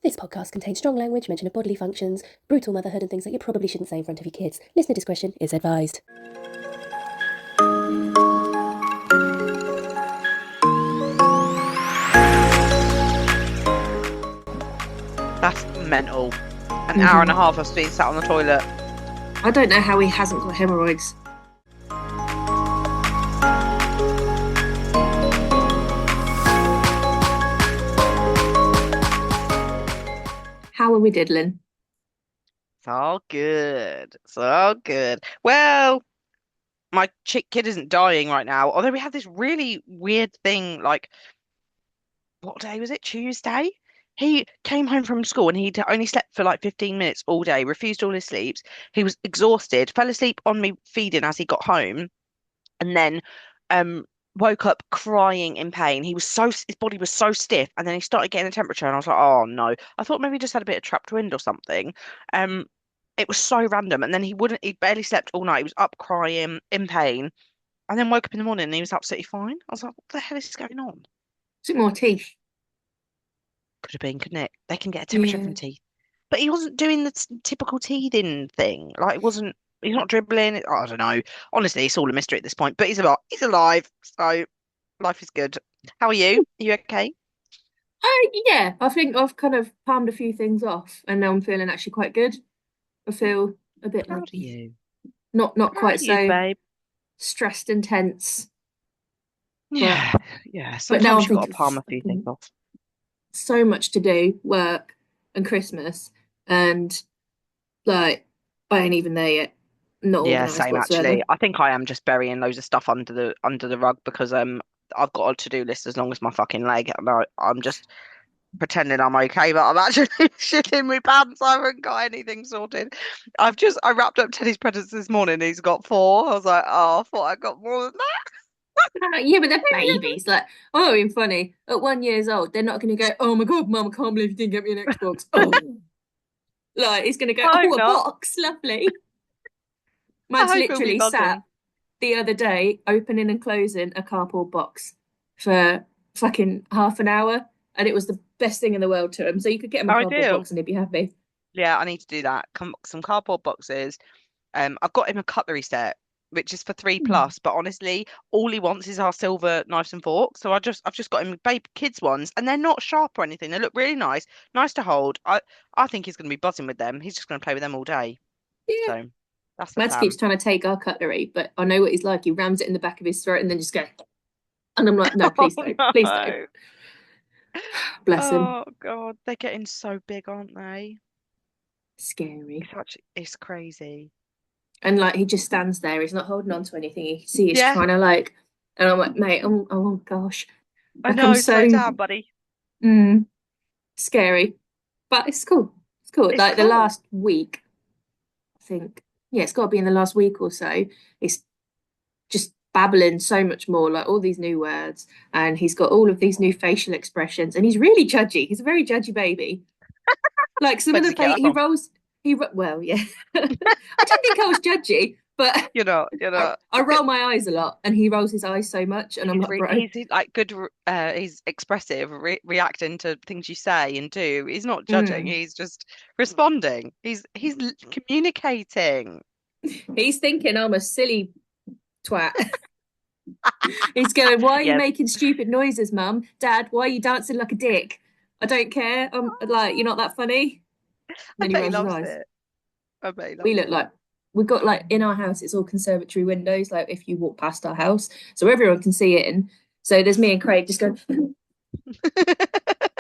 This podcast contains strong language, mention of bodily functions, brutal motherhood, and things that you probably shouldn't say in front of your kids. Listener discretion is advised. That's mental. An hour and a half of being sat on the toilet. I don't know how he hasn't got hemorrhoids. How are we diddling? So good. So good. Well, my chick kid isn't dying right now, although we had this really weird thing, like, what day was it? Tuesday? He came home from school and he'd only slept for like 15 minutes all day, refused all his sleeps. He was exhausted, fell asleep on me feeding as he got home, and then um woke up crying in pain. His body was so stiff, and then he started getting a temperature, and I was like, oh no. I thought maybe he just had a bit of trapped wind or something. Um, it was so random, and then he barely slept all night. He was up crying in pain, and then woke up in the morning and he was absolutely fine. I was like, what the hell is going on? Is it more teeth? Could have been, couldn't it? They can get a temperature Yeah. from teeth. But he wasn't doing the typical teething thing. Like it wasn't. He's not dribbling. I don't know. Honestly, it's all a mystery at this point. But he's alive. He's alive. So life is good. How are you? Are you okay? Yeah, I think I've kind of palmed a few things off and now I'm feeling actually quite good. I feel a bit Proud like of you. not Proud quite of you, so babe. stressed and tense, but Yeah, yeah. now Sometimes I'm you've got to thinking palm a few things fucking off. so much to do, work and Christmas, and like I ain't even there yet. Not Yeah, organised same actually. whatsoever. I think I am just burying loads of stuff under the rug because I've got a to-do list as long as my fucking leg, and I'm just pretending I'm okay, but I'm actually shitting my pants. I haven't got anything sorted. I wrapped up Teddy's presents this morning. He's got four. I was like, oh, I thought I got more than Yeah, but they're that. babies. Like, oh, even funny. At 1 year old, they're not going to go, "Oh my God, Mum, I can't believe you didn't get me an Xbox." Oh, like he's going to go, I "Oh, hope a not. box, lovely." I Man's hope he'll be literally sat buzzing. the other day opening and closing a cardboard box for fucking half an hour, and it was the best thing in the world to him. So you could get him a cardboard Ideal. box and he'd be happy. Yeah, I need to do that. Come some cardboard boxes. I've got him a cutlery set, which is for three Hmm. plus. But honestly, all he wants is our silver knives and forks. So I've just got him babe kids ones, and they're not sharp or anything. They look really nice, nice to hold. I think he's going to be buzzing with them. He's just going to play with them all day. Yeah. So that's the Mads keeps plan. trying to take our cutlery, but I know what he's like. He rams it in the back of his throat and then just go. And I'm like, no, Oh please don't. Please don't. no. Bless him. Oh God, they're getting so big, aren't they? Scary. It's crazy. And like he just stands there. He's not holding on to anything. You can see he's Yeah, trying to like. And I'm like, mate, oh gosh, I like I'm know. Slow so down, buddy. mm, scary, but it's cool. It's cool. It's Like the cool. last week, I think, yeah, it's got to be in the last week or so. It's just babbling so much more, like all these new words, and he's got all of these new facial expressions, and he's really judgy. He's a very judgy baby. Like some Where of does the he get that he from? rolls. Well, yeah. I don't think I was judgy, but You I, know. I roll my eyes a lot, and he rolls his eyes so much, and I'm like, bro. He's like good. He's expressive, reacting to things you say and do. He's not judging. Mm. He's just responding. He's communicating. He's thinking I'm a silly twat. He's going, "Why are you Yes, making stupid noises, Mum? Dad, why are you dancing like a dick? I don't care. I'm like, you're not that funny." And I then he bet he rolls his loves eyes. it. I bet he We loves look it. like we've got like in our house, it's all conservatory windows, like if you walk past our house, so everyone can see it in. So there's me and Craig just going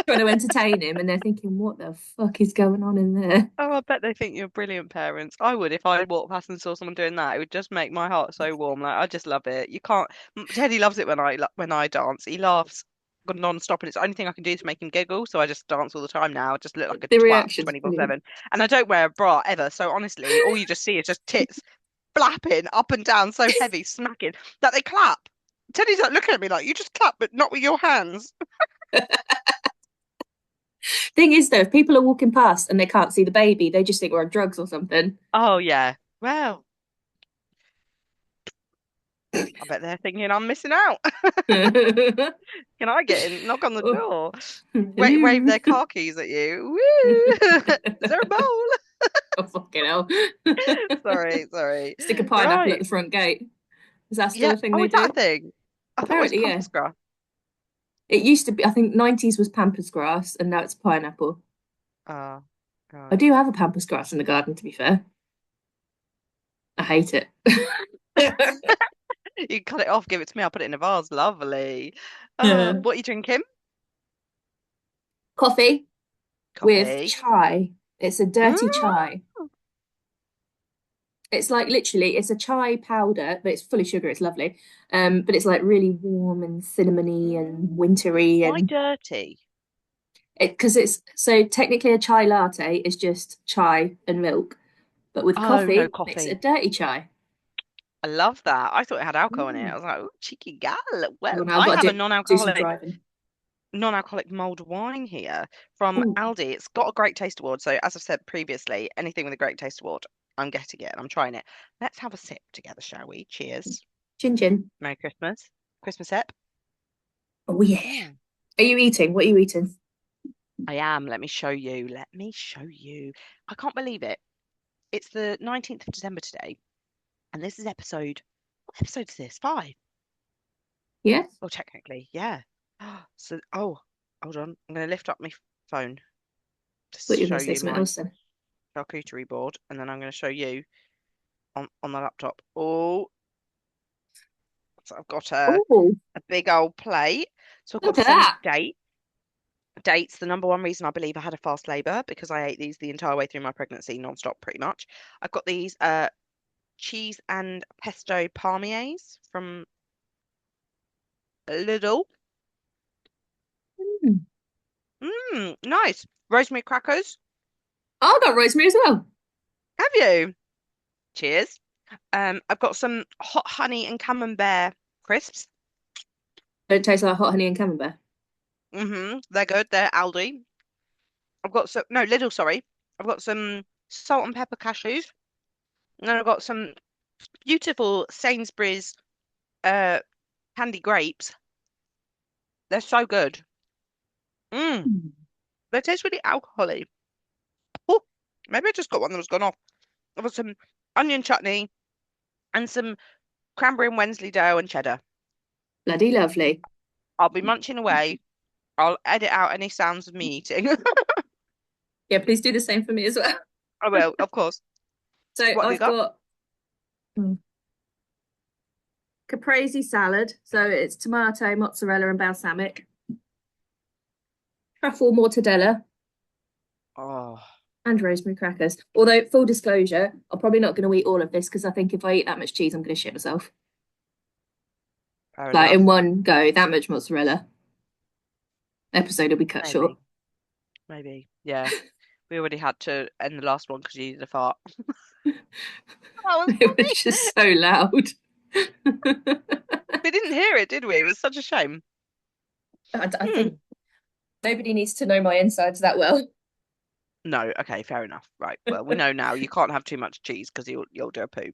trying to entertain him, and they're thinking, what the fuck is going on in there? Oh, I bet they think you're brilliant parents. I would if I walked past and saw someone doing that. It would just make my heart so warm. Like I just love it. You can't. Teddy loves it when I dance. He laughs non-stop, and it's the only thing I can do to make him giggle. So I just dance all the time now. I just look like a The twat reaction's brilliant. 24/7, and I don't wear a bra ever. So honestly, all you just see is just tits flapping up and down so heavy, smacking that they clap. Teddy's like looking at me like you just clap, but not with your hands. Thing is, though, if people are walking past and they can't see the baby, they just think we're on drugs or something. Oh yeah. Well, I bet they're thinking I'm missing out. Can I get in? Knock on the Oh, door. Wave hello. their car keys at you. Woo! Is there a bowl? Oh, fucking hell. Sorry. Stick a pineapple at Right. the front gate. Is that still Yeah. a thing Oh, they is that a do? thing? I thought it was Apparently, yeah. pampas grass. It used to be, I think 90s was pampas grass and now it's pineapple. Oh, I God. do have a pampas grass in the garden, to be fair. I hate it. You cut it off, give it to me. I'll put it in a vase. Lovely. Yeah. What are you drinking? Coffee with Coffee. chai. It's a dirty Mm. chai. It's like literally, it's a chai powder, but it's full of sugar. It's lovely. But it's like really warm and cinnamony and wintry Why and dirty? because it's so technically a chai latte is just chai and milk, but with Oh, no coffee makes it a coffee. dirty chai. I love that. I thought it had alcohol in it. I Mm. was like, oh, cheeky gal. Well, Well, now I've I got have to a do some non-alcoholic driving. non-alcoholic mulled wine here from Ooh, Aldi. It's got a great taste award. So as I've said previously, anything with a great taste award, I'm getting it and I'm trying it. Let's have a sip together, shall we? Cheers. chin chin. Merry Christmas. Christmas sip. Oh yeah. Mm. Are you eating? What are you eating? I am. Let me show you. Let me show you. I can't believe it. It's the 19th of December today, and this is what episode is this? Five. Yes. Well, technically, yeah. So, oh, hold on. I'm going to lift up my phone to Thought you were show going to say you something my else then. charcuterie board, and then I'm going to show you on the laptop. Oh, so I've got Oh, a big old plate. So I've got look at some that. dates. The number one reason I believe I had a fast labour because I ate these the entire way through my pregnancy, non-stop, pretty much. I've got these cheese and pesto palmiers from Lidl. Mm. Nice. Rosemary crackers. Oh, I got rosemary as well. Have you? Cheers. I've got some hot honey and camembert crisps. Don't taste like hot honey and camembert. They're good. They're Aldi. I've got some, no, Lidl, sorry. I've got some salt and pepper cashews. And then I've got some beautiful Sainsbury's uh candy grapes. They're so good. Mm, Mm. they taste really alcoholic. Oh, maybe I just got one that was gone off. I've got some onion chutney and some cranberry and Wensleydale and cheddar. Bloody lovely. I'll be munching away. I'll edit out any sounds of me eating. Yeah, please do the same for me as well. I will, of course. So What have you I've got? got caprese salad. So it's tomato, mozzarella, and balsamic. Truffle mortadella Oh, and rosemary crackers. Although, full disclosure, I'm probably not going to eat all of this because I think if I eat that much cheese, I'm going to shit myself. fair Like enough. in one go, that much mozzarella. Episode will be cut short. Maybe. Maybe. Yeah. We already had to end the last one because you needed a fart. That was It was funny. just so loud. We didn't hear it, did we? It was such a shame. I Hmm. think nobody needs to know my insides that well. No, okay, fair enough. Right. Well, we know now you can't have too much cheese because you'll do a poo. I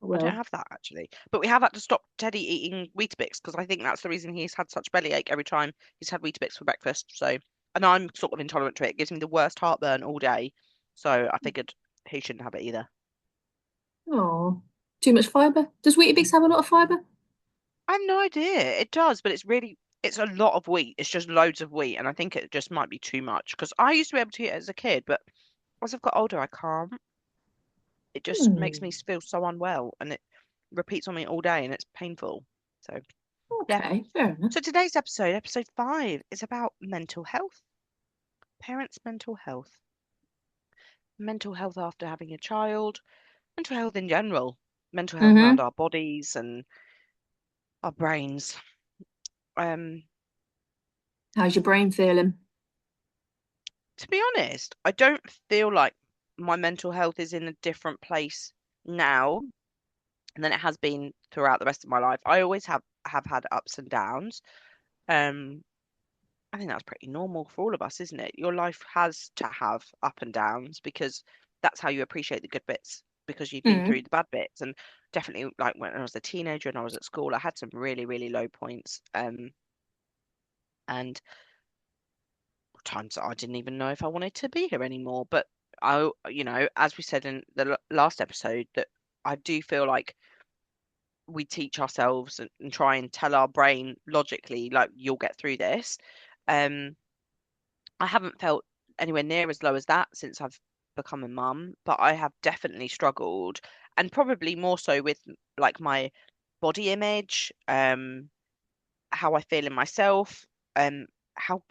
don't Well, have that actually. But we have had to stop Teddy eating Weetabix because I think that's the reason he's had such bellyache every time he's had Weetabix for breakfast. So, and I'm sort of intolerant to it. It gives me the worst heartburn all day. So I figured he shouldn't have it either. oh, too much fibre. Does Weetabix have a lot of fibre? I have no idea. It does, but it's a lot of wheat. It's just loads of wheat, and I think it just might be too much because I used to be able to eat it as a kid, but as I've got older, I can't. It just makes me Hmm. feel so unwell, and it repeats on me all day, and it's painful. So yeah. Okay, fair enough. So today's episode, episode 5, is about mental health, parents' mental health after having a child, mental health in general, mental health around Mm-hmm. our bodies and our brains. Um, How's your brain feeling? to be honest, I don't feel like my mental health is in a different place now than it has been throughout the rest of my life. I always have had ups and downs. Um, I think that's pretty normal for all of us, isn't it? Your life has to have up and downs because that's how you appreciate the good bits because you've been Mm. through the bad bits. And definitely like when I was a teenager and I was at school, I had some really, really low points. And times that I didn't even know if I wanted to be here anymore. But as we said in the last episode, that I do feel like we teach ourselves and try and tell our brain logically, like, you'll get through this. Um, I haven't felt anywhere near as low as that since I've become a mum, but I have definitely struggled, and probably more so with like my body image, how I feel in myself, how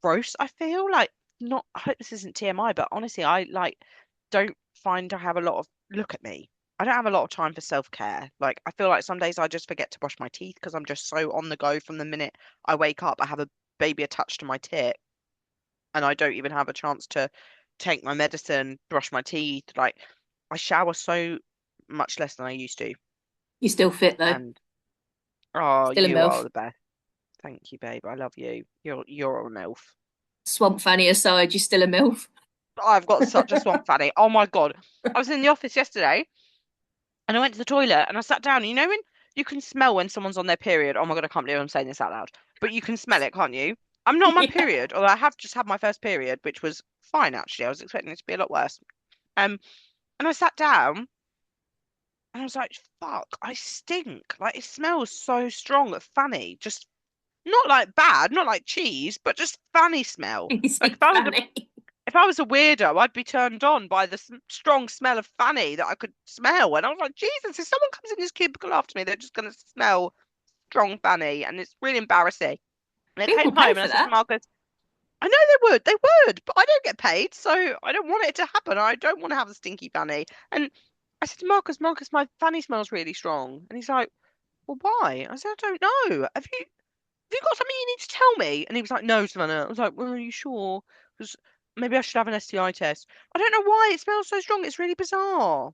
gross I feel. Like, not, I hope this isn't TMI, but honestly, I like don't find I have a lot of look at me. I don't have a lot of time for self-care. Like, I feel like some days I just forget to brush my teeth because I'm just so on the go from the minute I wake up. I have a baby attached to my tit, and I don't even have a chance to take my medicine, brush my teeth. Like, I shower so much less than I used to. You're still fit though. And oh, Still a you are MILF. the best. Thank you, babe. I love you. You're a MILF. Swamp Fanny aside, you're still a MILF. I've got such a swamp fanny. Oh my God. I was in the office yesterday and I went to the toilet and I sat down. You know when you can smell when someone's on their period? Oh my God, I can't believe I'm saying this out loud. But you can smell it, can't you? I'm not on my Yeah. period, although I have just had my first period, which was fine actually. I was expecting it to be a lot worse. Um, and I sat down and I was like, fuck, I stink. Like, it smells so strong of fanny. Just not like bad, not like cheese, but just fanny smell. You Like, say Fanny. if I was a weirdo, I'd be turned on by the strong smell of fanny that I could smell. And I was like, Jesus, if someone comes in this cubicle after me, they're just going to smell strong fanny. And it's really embarrassing. And I came People home pay and I for said to that. Marcus, I know they would, but I don't get paid. So I don't want it to happen. I don't want to have a stinky fanny. And I said to Marcus, my fanny smells really strong. And he's like, well, why? I said, I don't know. Have you got something you need to tell me? And he was like, no, Savannah. I was like, well, are you sure? Because maybe I should have an STI test. I don't know why it smells so strong. It's really bizarre.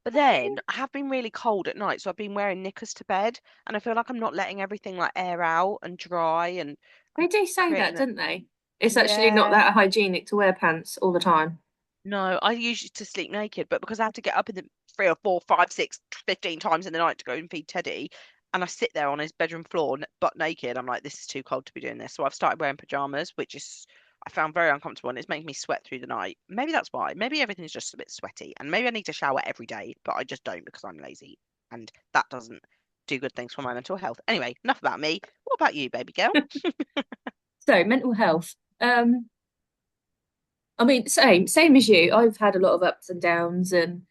But then I have been really cold at night, so I've been wearing knickers to bed, and I feel like I'm not letting everything like air out and dry, and They I'm do say that, creating a don't they? It's actually not yeah. that hygienic to wear pants all the time. No, I usually to sleep naked, but because I have to get up in the 3 or 4, 5, 6, 15 times in the night to go and feed Teddy, and I sit there on his bedroom floor butt naked, I'm like, this is too cold to be doing this. So I've started wearing pajamas, which is I found very uncomfortable, and it's making me sweat through the night. Maybe that's why. Maybe everything's just a bit sweaty, and maybe I need to shower every day, but I just don't because I'm lazy, and that doesn't do good things for my mental health. Anyway, enough about me. What about you, baby girl? So mental health. I mean, same as you. I've had a lot of ups and downs and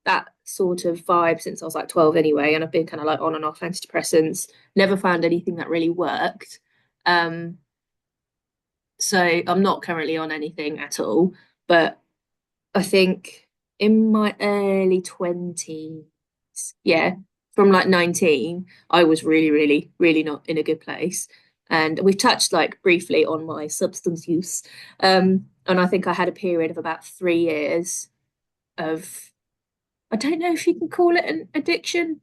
that sort of vibe since I was like 12 anyway, and I've been kind of like on and off antidepressants. Never found anything that really worked. Um, so I'm not currently on anything at all, but I think in my early 20s, yeah, from like 19, I was really, really, really not in a good place. And we've touched like briefly on my substance use. And I think I had a period of about 3 years of, I don't know if you can call it an addiction.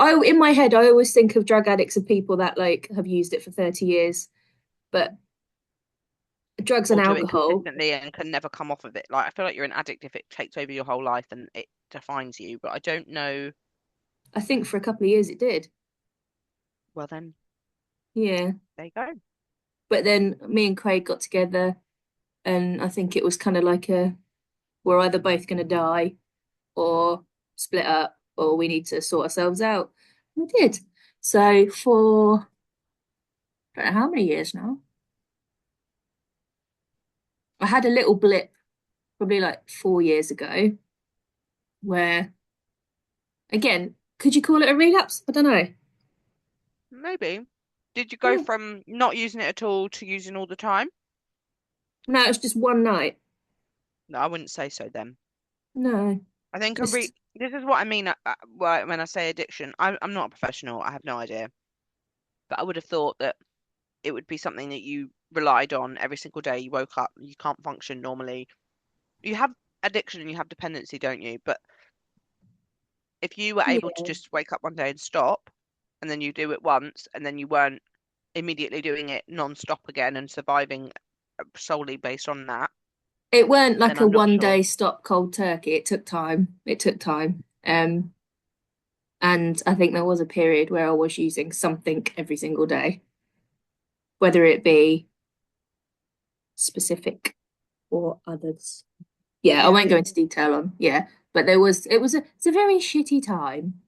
In my head, I always think of drug addicts as people that like have used it for 30 years, but drugs and Or do it alcohol, consistently and can never come off of it? Like, I feel like you're an addict if it takes over your whole life and it defines you, but I don't know. I think for a couple of years it did. Well, then, Yeah. there you go. But then me and Craig got together, and I think it was kind of like we're either both going to die or split up, or we need to sort ourselves out. We did. So for I don't know how many years now. I had a little blip probably like 4 years ago where, again, could you call it a relapse? I don't know. Maybe. Did you go Yeah. from not using it at all to using all the time? No, it was just one night. No, I wouldn't say so then. No, I think just this is what I mean when I say addiction. I'm not a professional. I have no idea. But I would have thought that it would be something that you relied on every single day. You woke up, you can't function normally. You have addiction and you have dependency, don't you? But if you were able to yeah. just wake up one day and stop, and then you do it once, and then you weren't immediately doing it non-stop again and surviving solely based on that, It weren't then like a I'm not one sure. day stop cold turkey. It took time. It took time. Um, and I think there was a period where I was using something every single day, whether it be specific or others. Yeah, I Yeah. won't go into detail on, yeah, but it's a very shitty time.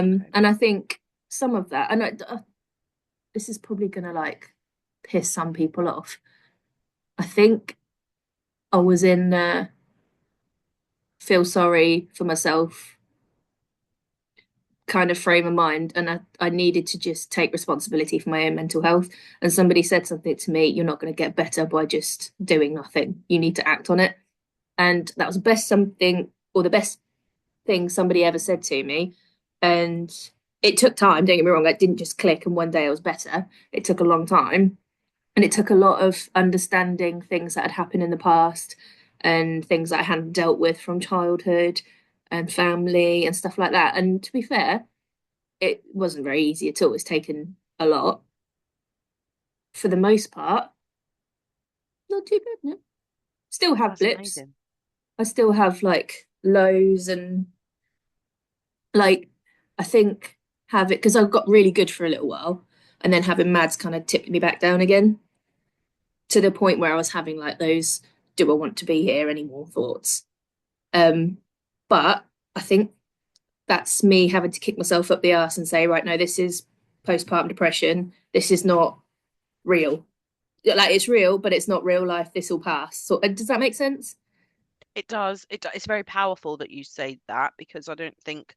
Okay. And I think some of that, and this is probably gonna like piss some people off. I think I was in feel sorry for myself kind of frame of mind, and I needed to just take responsibility for my own mental health. And somebody said something to me, you're not going to get better by just doing nothing. You need to act on it. And that was the best thing somebody ever said to me. And it took time, don't get me wrong, it didn't just click and one day I was better. It took a long time. And it took a lot of understanding things that had happened in the past and things that I hadn't dealt with from childhood and family and stuff like that. And to be fair, it wasn't very easy at all. It's taken a lot. For the most part, not too bad, no. Still have That's blips. amazing. I still have like lows and like I think have it because I got really good for a little while and then having Mads kind of tipped me back down again to the point where I was having like those do I want to be here anymore thoughts. Um, but I think that's me having to kick myself up the arse and say, right, no, this is postpartum depression. This is not real. Like it's real, but it's not real life. This will pass. So, does that make sense? It does. It's very powerful that you say that because I don't think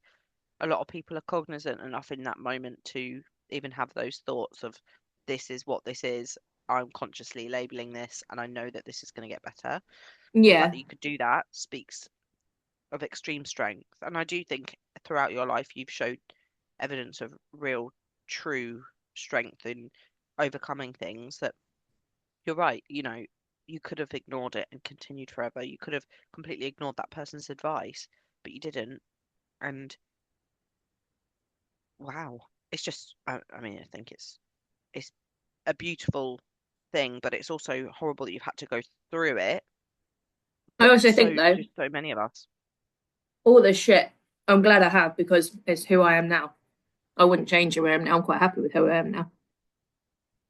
a lot of people are cognizant enough in that moment to even have those thoughts of this is what this is. I'm consciously labeling this and I know that this is going to get better. The fact Yeah, that you could do that speaks of extreme strength. And I do think throughout your life you've showed evidence of real, true strength in overcoming things that you're right, you could have ignored it and continued forever. You could have completely ignored that person's advice, but you didn't. And wow, it's just, I mean, I think it's a beautiful thing, but it's also horrible that you've had to go through it. I But also think so though, do so many of us. all this shit, I'm glad I have because it's who I am now. I wouldn't change who I am now. I'm quite happy with who I am now,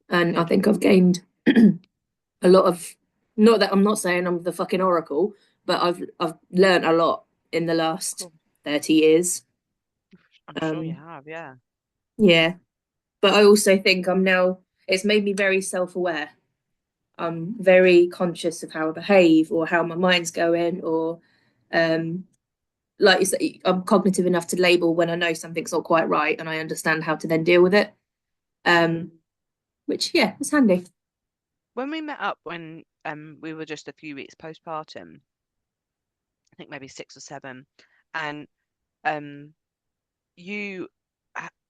and I Good. think I've gained a lot of. Not that I'm not saying I'm the fucking oracle, but I've learned a lot in the last Cool. 30 years. I'm sure you Um, have, yeah. yeah, but I also think I'm now. It's made me very self-aware. I'm very conscious of how I behave or how my mind's going, or um, like you say, I'm cognitive enough to label when I know something's not quite right, and I understand how to then deal with it. Mm. Um, which yeah, it's handy. When we met up when we were just a few weeks postpartum, I think maybe 6 or 7, and um you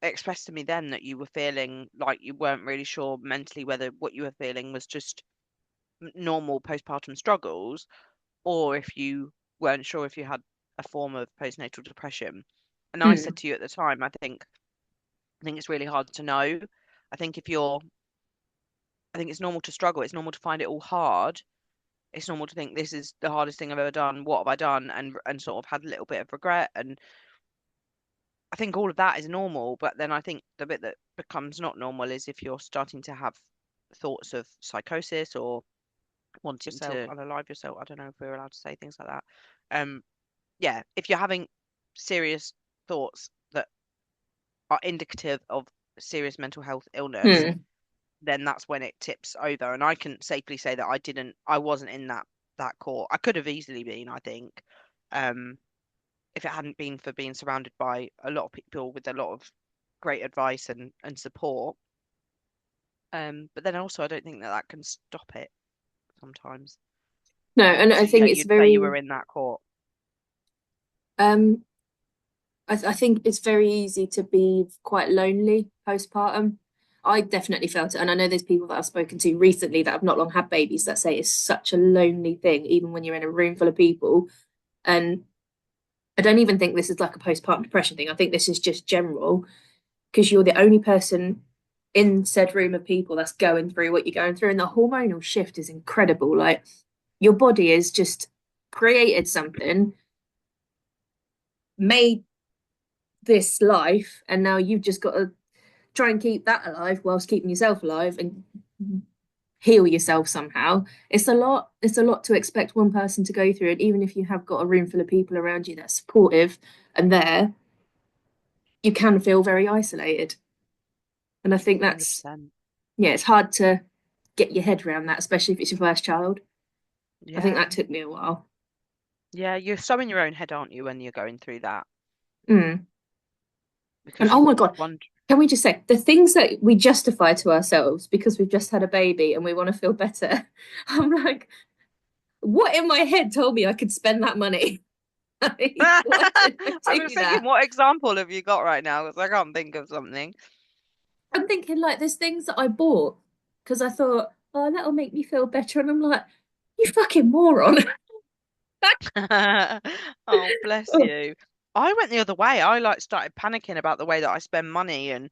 expressed to me then that you were feeling like you weren't really sure mentally whether what you were feeling was just normal postpartum struggles or if you weren't sure if you had a form of postnatal depression. And I said Mm. to you at the time, I think it's really hard to know. I think if you're I think it's normal to struggle. It's normal to find it all hard. It's normal to think this is the hardest thing I've ever done. What have I done? And sort of had a little bit of regret. And I think all of that is normal. But then I think the bit that becomes not normal is if you're starting to have thoughts of psychosis or wanting Yourself. to unalive yourself. I don't know if we're allowed to say things like that. Um, yeah, if you're having serious thoughts that are indicative of serious mental health illness, Mm. then that's when it tips over. And I can safely say that I wasn't in that court. I could have easily been, I think, um, if it hadn't been for being surrounded by a lot of people with a lot of great advice and support. But then also I don't think that that can stop it sometimes. No, and I So yeah, think it's you'd say you very were in that court. um I think it's very easy to be quite lonely postpartum. I definitely felt it, and I know there's people that I've spoken to recently that have not long had babies that say it's such a lonely thing, even when you're in a room full of people. And I don't even think this is like a postpartum depression thing. I think this is just general because you're the only person in said room of people that's going through what you're going through, and the hormonal shift is incredible. Like your body has just created something made this life, and now you've just got to try and keep that alive whilst keeping yourself alive and heal yourself somehow. It's a lot to expect one person to go through, and even if you have got a room full of people around you that's supportive and there, you can feel very isolated. And I think that's, 100%. yeah, it's hard to get your head around that, especially if it's your first child. I think Yeah. that took me a while. Yeah, you're so in your own head, aren't you, when you're going through that? Mm. And Because oh you my God, wonder. can we just say the things that we justify to ourselves because we've just had a baby and we want to feel better? I'm like, what in my head told me I could spend that money? Like, why did I I do was thinking, that? what example have you got right now? Because I can't think of something. I'm thinking like there's things that I bought because I thought, oh, that'll make me feel better. And I'm like, you fucking moron. Oh, bless you. I went the other way. I like started panicking about the way that I spend money, and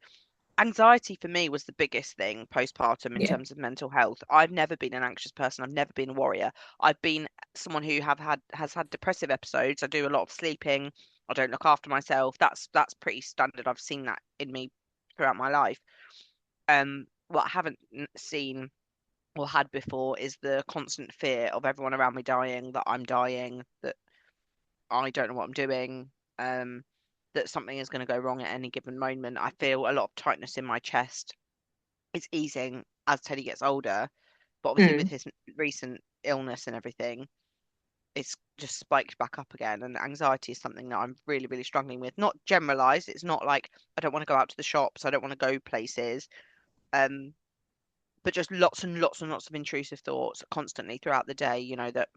anxiety for me was the biggest thing postpartum in Yeah. terms of mental health. I've never been an anxious person. I've never been a worrier. I've been someone who has had depressive episodes. I do a lot of sleeping. I don't look after myself. That's pretty standard. I've seen that in me throughout my life. What I haven't seen or had before is the constant fear of everyone around me dying, that I'm dying, that I don't know what I'm doing, um, that something is going to go wrong at any given moment. I feel a lot of tightness in my chest. It's easing as Teddy gets older, but obviously with Mm. his recent illness and everything, it's just spiked back up again. And anxiety is something that I'm really, really struggling with. Not generalized. It's not like I don't want to go out to the shops. I don't want to go places. Um, but just lots and lots and lots of intrusive thoughts constantly throughout the day. You know that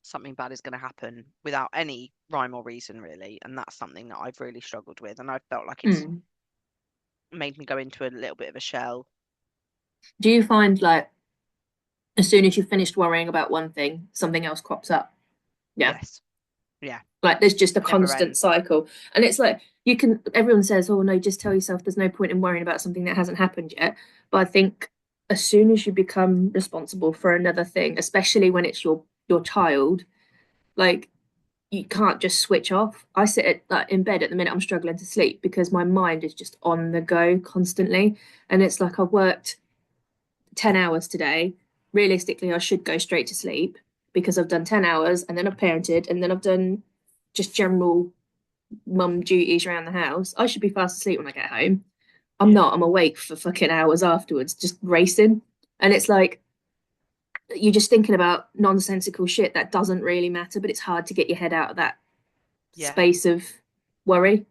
something bad is going to happen without any rhyme or reason, really. And that's something that I've really struggled with. And I felt like it's Mm. made me go into a little bit of a shell. Do you find like as soon as you've finished worrying about one thing, something else crops up? Yeah. Yes. Yeah. Like there's just a Never constant ends. cycle. And it's like you can, everyone says, oh no, just tell yourself there's no point in worrying about something that hasn't happened yet. But I think as soon as you become responsible for another thing, especially when it's your child, like you can't just switch off. I sit like in bed at the minute, I'm struggling to sleep because my mind is just on the go constantly. And it's like I've worked 10 hours today. Realistically, I should go straight to sleep because I've done 10 hours and then I've parented and then I've done just general mum duties around the house. I should be fast asleep when I get home. I'm Yeah. not. I'm awake for fucking hours afterwards, just racing. And it's like you're just thinking about nonsensical shit that doesn't really matter, but it's hard to get your head out of that Yeah. space of worry.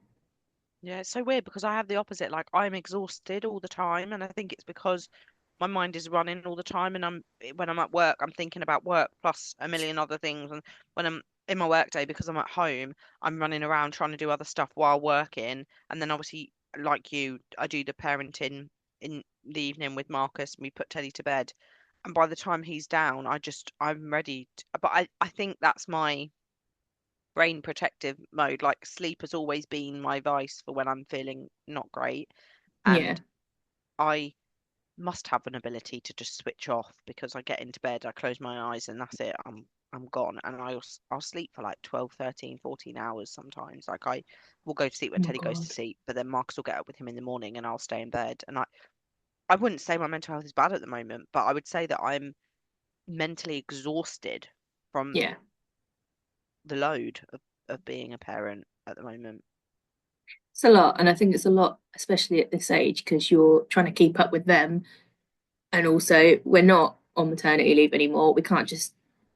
Yeah. It's so weird because I have the opposite. Like I'm exhausted all the time. And I think it's because my mind is running all the time. And when I'm at work, I'm thinking about work plus a million other things. And when I'm in my work day, because I'm at home, I'm running around trying to do other stuff while working. And then obviously, like you, I do the parenting in the evening with Marcus and we put Teddy to bed. And by the time he's down, I'm ready but I think that's my brain protective mode. Like sleep has always been my vice for when I'm feeling not great. Yeah. And I must have an ability to just switch off because I get into bed, I close my eyes and that's it. I'm gone and I'll sleep for like 12, 13, 14 hours sometimes. Like I will go to sleep when Oh Teddy goes to God. sleep, but then Marcus will get up with him in the morning and I'll stay in bed. And I wouldn't say my mental health is bad at the moment, but I would say that I'm mentally exhausted from Yeah. the load of being a parent at the moment. It's a lot. And I think it's a lot, especially at this age, because you're trying to keep up with them. And also, we're not on maternity leave anymore. We can't just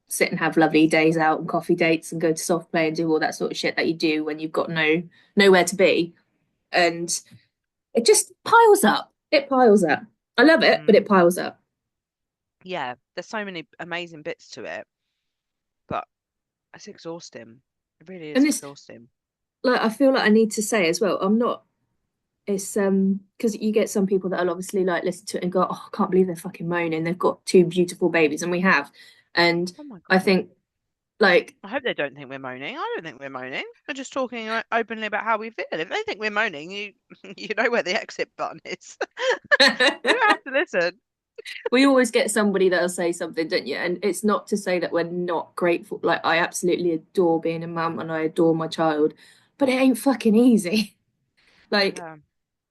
sit and have lovely days out and coffee dates and go to soft play and do all that sort of shit that you do when you've got nowhere to be. And it just piles up. It piles up. I love it, but Mm. it piles up. Yeah, there's so many amazing bits to it, but it's exhausting. It really is And it's exhausting. like I feel like I need to say as well, I'm not it's because you get some people that'll obviously like listen to it and go, oh, I can't believe they're fucking moaning. They've got two beautiful babies, and we have. And Oh my I God. think like I hope they don't think we're moaning. I don't think we're moaning. We're just talking openly about how we feel. If they think we're moaning, you you know where the exit button is. You don't have to listen. we always get somebody that'll say something, don't you? And it's not to say that we're not grateful. Like I absolutely adore being a mum and I adore my child, but it ain't fucking easy. Like Yeah.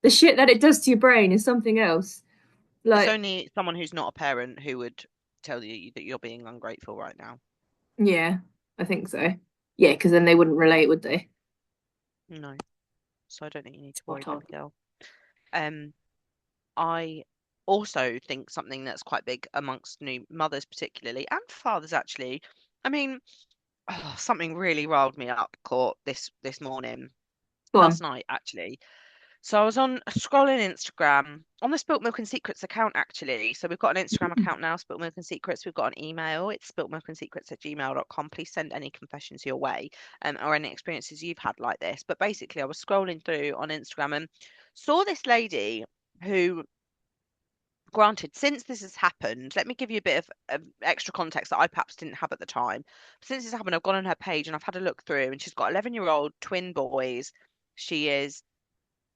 the shit that it does to your brain is something else. It's Like, only someone who's not a parent who would tell you that you're being ungrateful right now. yeah, I think so. Yeah, because then they wouldn't relate, would they? No. So I don't think you need to worry, Spot on. baby girl. Um, I also think something that's quite big amongst new mothers, particularly, and fathers actually. I mean, something really riled me up, caught this morning, Go last on. night actually. So I was on scrolling Instagram on the Spilt Milk and Secrets account actually. So we've got an Instagram account now, Spilt Milk and Secrets. We've got an email. It's spiltmilkandsecrets@gmail.com. Please send any confessions your way, or any experiences you've had like this. But basically, I was scrolling through on Instagram and saw this lady who, granted, since this has happened, let me give you a bit of extra context that I perhaps didn't have at the time. Since this happened, I've gone on her page and I've had a look through, and she's got 11-year-old twin boys. She is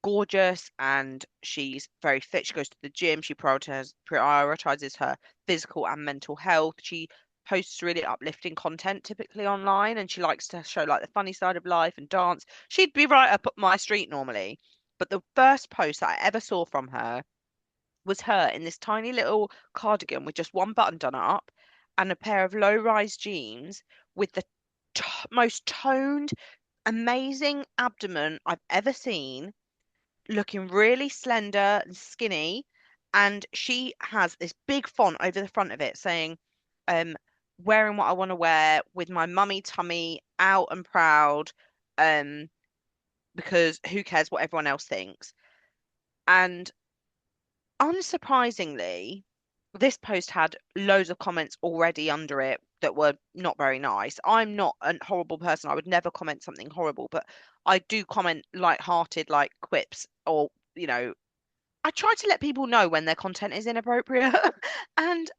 gorgeous and she's very fit. She goes to the gym. She prioritizes her physical and mental health. She posts really uplifting content typically online, and she likes to show like the funny side of life and dance. She'd be right up my street normally. But the first post that I ever saw from her was her in this tiny little cardigan with just one button done up and a pair of low-rise jeans with the most toned, amazing abdomen I've ever seen, looking really slender and skinny. And she has this big font over the front of it saying, um, wearing what I want to wear with my mummy tummy out and proud, um, because who cares what everyone else thinks. And unsurprisingly, this post had loads of comments already under it that were not very nice. I'm not a horrible person. I would never comment something horrible, but I do comment light-hearted, like quips, or, I try to let people know when their content is inappropriate. And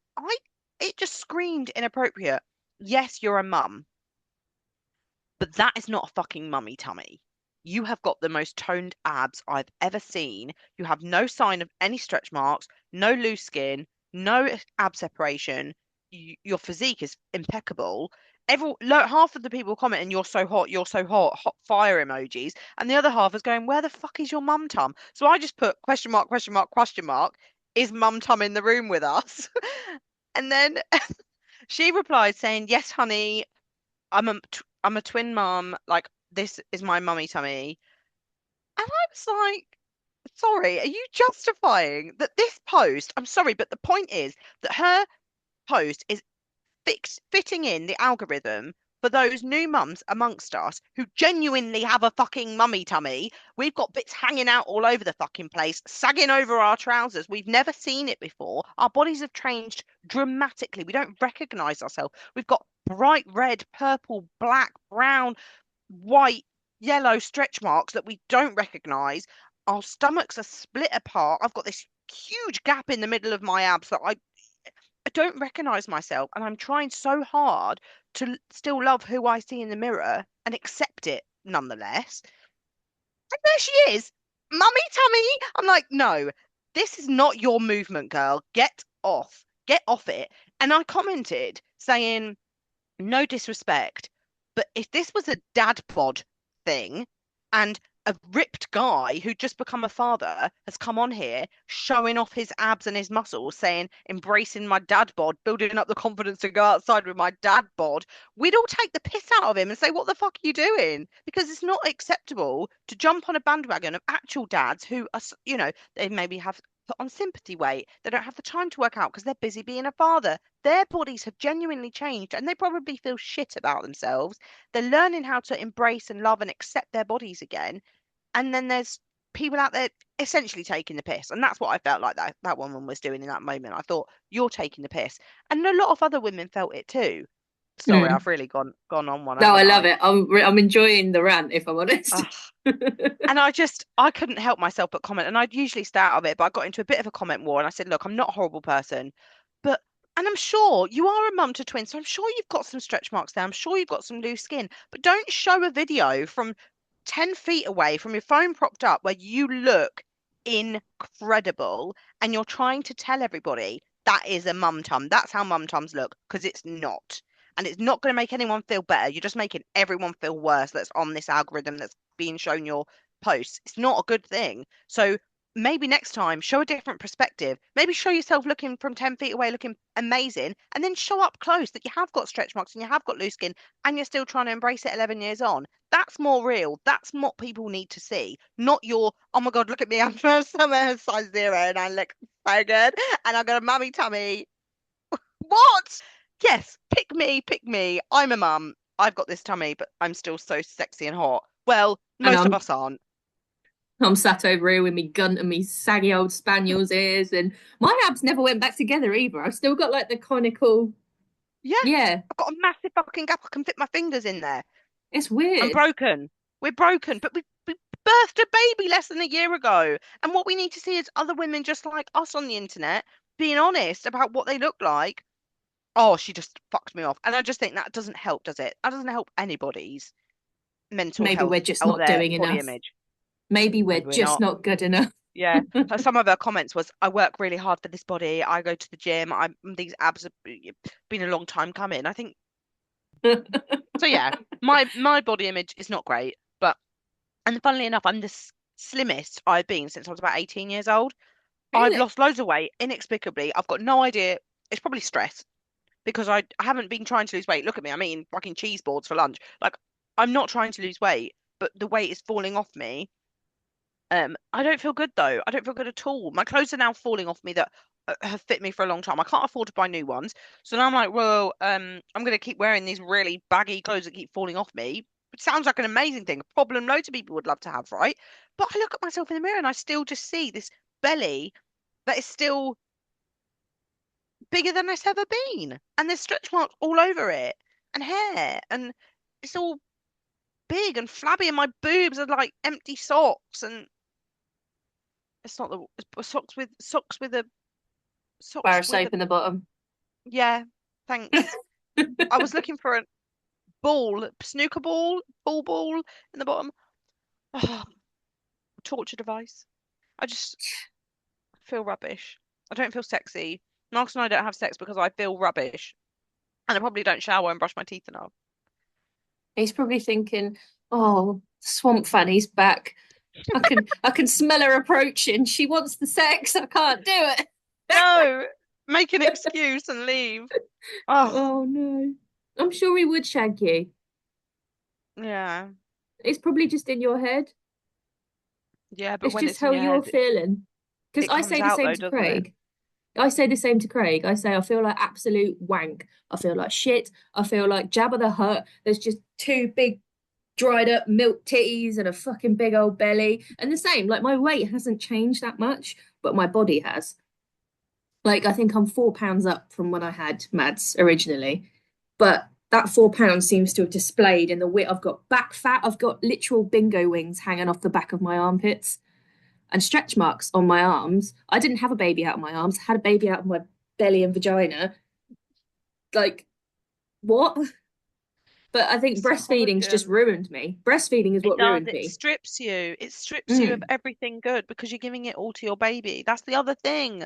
it just screamed inappropriate. Yes, you're a mum, but that is not a fucking mummy tummy. You have got the most toned abs I've ever seen. You have no sign of any stretch marks, no loose skin, no ab separation. Your physique is impeccable. Half of the people commenting, you're so hot, hot fire emojis, and the other half is going, where the fuck is your mum tum? So I just put question mark, question mark, question mark, is mum tum in the room with us? And then she replied saying, yes, honey, I'm a twin mum. Like, this is my mummy tummy. And I was like, sorry, are you justifying that this post? I'm sorry, but the point is that her post is fitting in the algorithm for those new mums amongst us who genuinely have a fucking mummy tummy. We've got bits hanging out all over the fucking place, sagging over our trousers. We've never seen it before. Our bodies have changed dramatically. We don't recognize ourselves. We've got bright red, purple, black, brown, white, yellow stretch marks that we don't recognize. Our stomachs are split apart. I've got this huge gap in the middle of my abs that I don't recognize myself, and I'm trying so hard to still love who I see in the mirror and accept it nonetheless. And there she is, mummy tummy. I'm like, no, this is not your movement, girl. Get off it. And I commented saying, no disrespect, but if this was a dad bod thing and a ripped guy who'd just become a father has come on here showing off his abs and his muscles, saying, embracing my dad bod, building up the confidence to go outside with my dad bod, we'd all take the piss out of him and say, what the fuck are you doing? Because it's not acceptable to jump on a bandwagon of actual dads who are, they maybe have put on sympathy weight. They don't have the time to work out because they're busy being a father. Their bodies have genuinely changed and they probably feel shit about themselves. They're learning how to embrace and love and accept their bodies again. And then there's people out there essentially taking the piss. And that's what I felt like that woman was doing in that moment. I thought, you're taking the piss. And a lot of other women felt it too. Sorry, Mm. I've really gone on one, No, I haven't love I? it. I'm enjoying the rant, if I'm honest. Ugh. And I couldn't help myself but comment. And I'd usually stay out of it, but I got into a bit of a comment war and I said, look, I'm not a horrible person, but, and I'm sure you are a mum to twins, so I'm sure you've got some stretch marks there. I'm sure you've got some loose skin, but don't show a video from 10 feet away from your phone propped up where you look incredible and you're trying to tell everybody that is a mum tum. That's how mum tums look, because it's not. And it's not going to make anyone feel better. You're just making everyone feel worse that's on this algorithm that's being shown your posts. It's not a good thing. So maybe next time show a different perspective. Maybe show yourself looking from 10 feet away, looking amazing, and then show up close that you have got stretch marks and you have got loose skin and you're still trying to embrace it 11 years on. That's more real. That's what people need to see. Not your, oh my God, look at me. I'm first summer size 0 and I look so good and I've got a mummy tummy. What? Yes, pick me, pick me. I'm a mum. I've got this tummy, but I'm still so sexy and hot. Well, And most of us aren't. I'm sat over here with me gunt and me saggy old spaniel's ears, and my abs never went back together either. I've still got like the conical. Yeah, Yeah, I've got a massive fucking gap. I can fit my fingers in there. it's I'm weird. broken. We're broken, but we birthed a baby less than a year ago. And what we need to see is other women just like us on the internet being honest about what they look like. Oh, she just fucked me off. And I just think that doesn't help, does it? That doesn't help anybody's mental Maybe we're health just or not their doing body enough. image. Maybe we're Maybe we're just not. not good enough. Yeah. Some of her comments was, I work really hard for this body. I go to the gym. These abs have been a long time coming. I think so. Yeah, my body image is not great, but and funnily enough, I'm the slimmest I've been since I was about 18 years old. I've Really? lost loads of weight inexplicably. I've got no idea. It's probably stress because I haven't been trying to lose weight. Look at me. I'm eating fucking cheese boards for lunch. Like I'm not trying to lose weight, but the weight is falling off me. I don't feel good though. I don't feel good at all. My clothes are now falling off me that have fit me for a long time. I can't afford to buy new ones. So now I'm like, well, I'm gonna keep wearing these really baggy clothes that keep falling off me. It sounds like an amazing thing, a problem loads of people would love to have, right? But I look at myself in the mirror and I still just see this belly that is still bigger than it's ever been. And there's stretch marks all over it and hair and it's all big and flabby and my boobs are like empty socks and it's not the socks with a Bar socks of with soap a in the bottom. yeah, thanks. I was looking for a ball, snooker ball in the bottom. Oh, torture device. I just feel rubbish. I don't feel sexy. Marcus and I don't have sex because I feel rubbish. And I probably don't shower and brush my teeth enough. He's probably thinking, "Oh, Swamp Fanny's back. I can smell her approaching. She wants the sex. I can't do it." No, make an excuse and leave. Oh, Oh no. I'm sure he would shag you. yeah. It's probably just in your head. Yeah, but It's when just it's in how your you're head, feeling. Because it I comes say the out same though, to doesn't it? Craig. I say the same to Craig. I say I feel like absolute wank. I feel like shit. I feel like Jabba the Hutt. There's just two big dried up milk titties and a fucking big old belly. And the same, like my weight hasn't changed that much, but my body has. Like I think I'm 4 pounds up from when I had Mads originally. But that 4 pounds seems to have displayed in the width. I've got back fat. I've got literal bingo wings hanging off the back of my armpits and stretch marks on my arms. I didn't have a baby out of my arms. I had a baby out of my belly and vagina. Like, what? But I think It's breastfeeding's just horrible. ruined me. Breastfeeding is It what does. ruined It me. strips you. It strips you of Mm. everything good because you're giving it all to your baby. That's the other thing.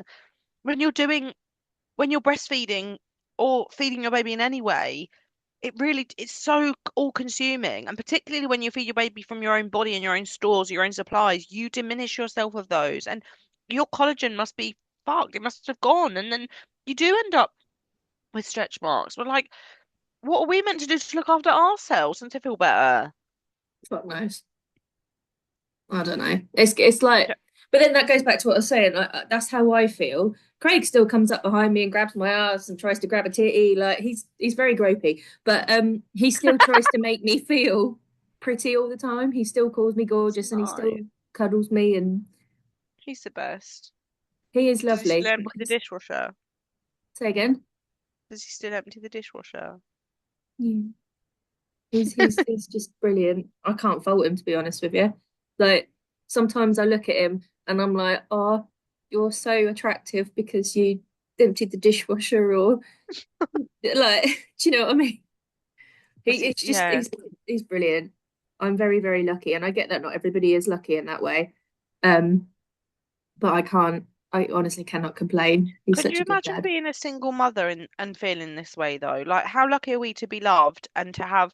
When you're doing, when you're breastfeeding or feeding your baby in any way, it's so all consuming. And particularly when you feed your baby from your own body and your own stores, your own supplies, you diminish yourself of those. And your collagen must be fucked. It must have gone. And then you do end up with stretch marks. But like, what are we meant to do to look after ourselves and to feel better? Fuck knows. I don't know. It's like, but then that goes back to what I was saying. Like, that's how I feel. Craig still comes up behind me and grabs my ass and tries to grab a titty. Like he's very gropey, but he still tries to make me feel pretty all the time. He still calls me It's gorgeous and he nice. still cuddles me and He's the best. he is Does he lovely. still empty the dishwasher? Say again. Does he still empty the dishwasher? Yeah. He's just brilliant. I can't fault him to be honest with you. Like sometimes I look at him and I'm like, oh, you're so attractive because you emptied the dishwasher or like, do you know what I mean? Does he? It's just Yeah. he's brilliant. I'm very, very lucky and I get that not everybody is lucky in that way. Um, but I honestly cannot complain. He's Could such you a good imagine dad. being a single mother and feeling this way though? Like, how lucky are we to be loved and to have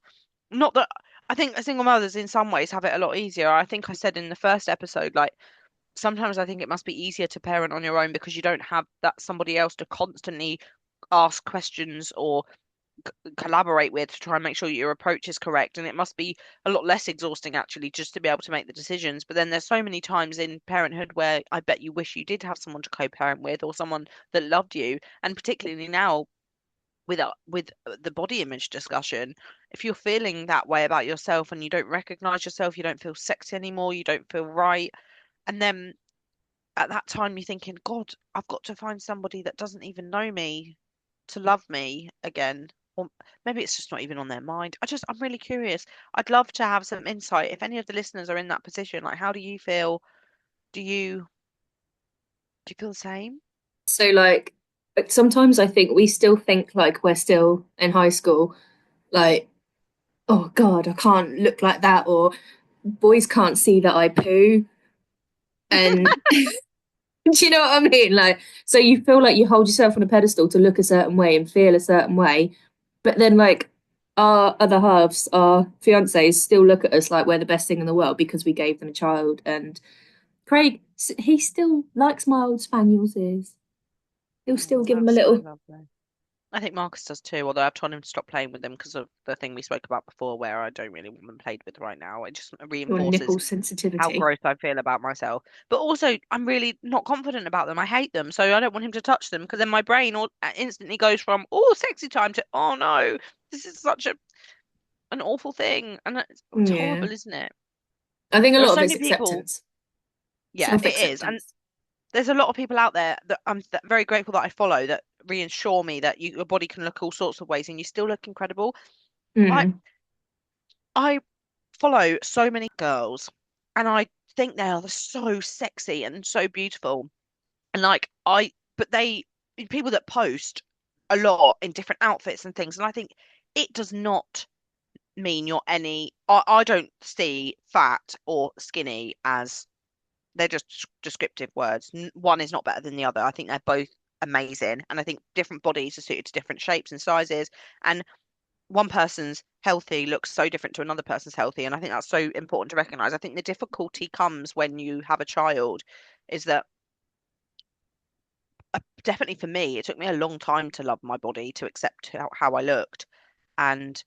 not that I think single mothers in some ways have it a lot easier. I think I said in the first episode, like sometimes I think it must be easier to parent on your own because you don't have that somebody else to constantly ask questions or collaborate with to try and make sure your approach is correct. And it must be a lot less exhausting actually just to be able to make the decisions. But then there's so many times in parenthood where I bet you wish you did have someone to co-parent with or someone that loved you. And particularly now with the body image discussion, if you're feeling that way about yourself and you don't recognize yourself, you don't feel sexy anymore, you don't feel right, and then at that time you're thinking, God, I've got to find somebody that doesn't even know me to love me again. Or maybe it's just not even on their mind. I'm really curious. I'd love to have some insight. If any of the listeners are in that position, like how do you feel? Do you do you feel the same? So like sometimes I think we still think like we're still in high school, like, oh God, I can't look like that, or boys can't see that I poo. And do you know what I mean? Like, so you feel like you hold yourself on a pedestal to look a certain way and feel a certain way, but then like our other halves, our fiancés, still look at us like we're the best thing in the world because we gave them a child. And Craig, he still likes my old spaniel's ears. He'll still give him a That's so little. lovely. I think Marcus does too, although I've told him to stop playing with them because of the thing we spoke about before, where I don't really want them played with right now. It just Your reinforces nipple how sensitivity. gross I feel about myself. But also, I'm really not confident about them. I hate them, so I don't want him to touch them because then my brain instantly goes from oh sexy time to oh no, this is such a an awful thing, and it's Yeah. horrible, isn't it? I think a There are lot of so it's many people. acceptance, Yeah, it is, and self-acceptance. there's a lot of people out there that very grateful that I follow that reassure me that your body can look all sorts of ways and you still look incredible. I Mm. I follow so many girls and I think they are so sexy and so beautiful. And like but people that post a lot in different outfits and things, and I think it does not mean you're I don't see fat or skinny as they're just descriptive words. One is not better than the other. I think they're both amazing. And I think different bodies are suited to different shapes and sizes. And one person's healthy looks so different to another person's healthy. And I think that's so important to recognize. I think the difficulty comes when you have a child, is that definitely for me, it took me a long time to love my body, to accept how I looked. And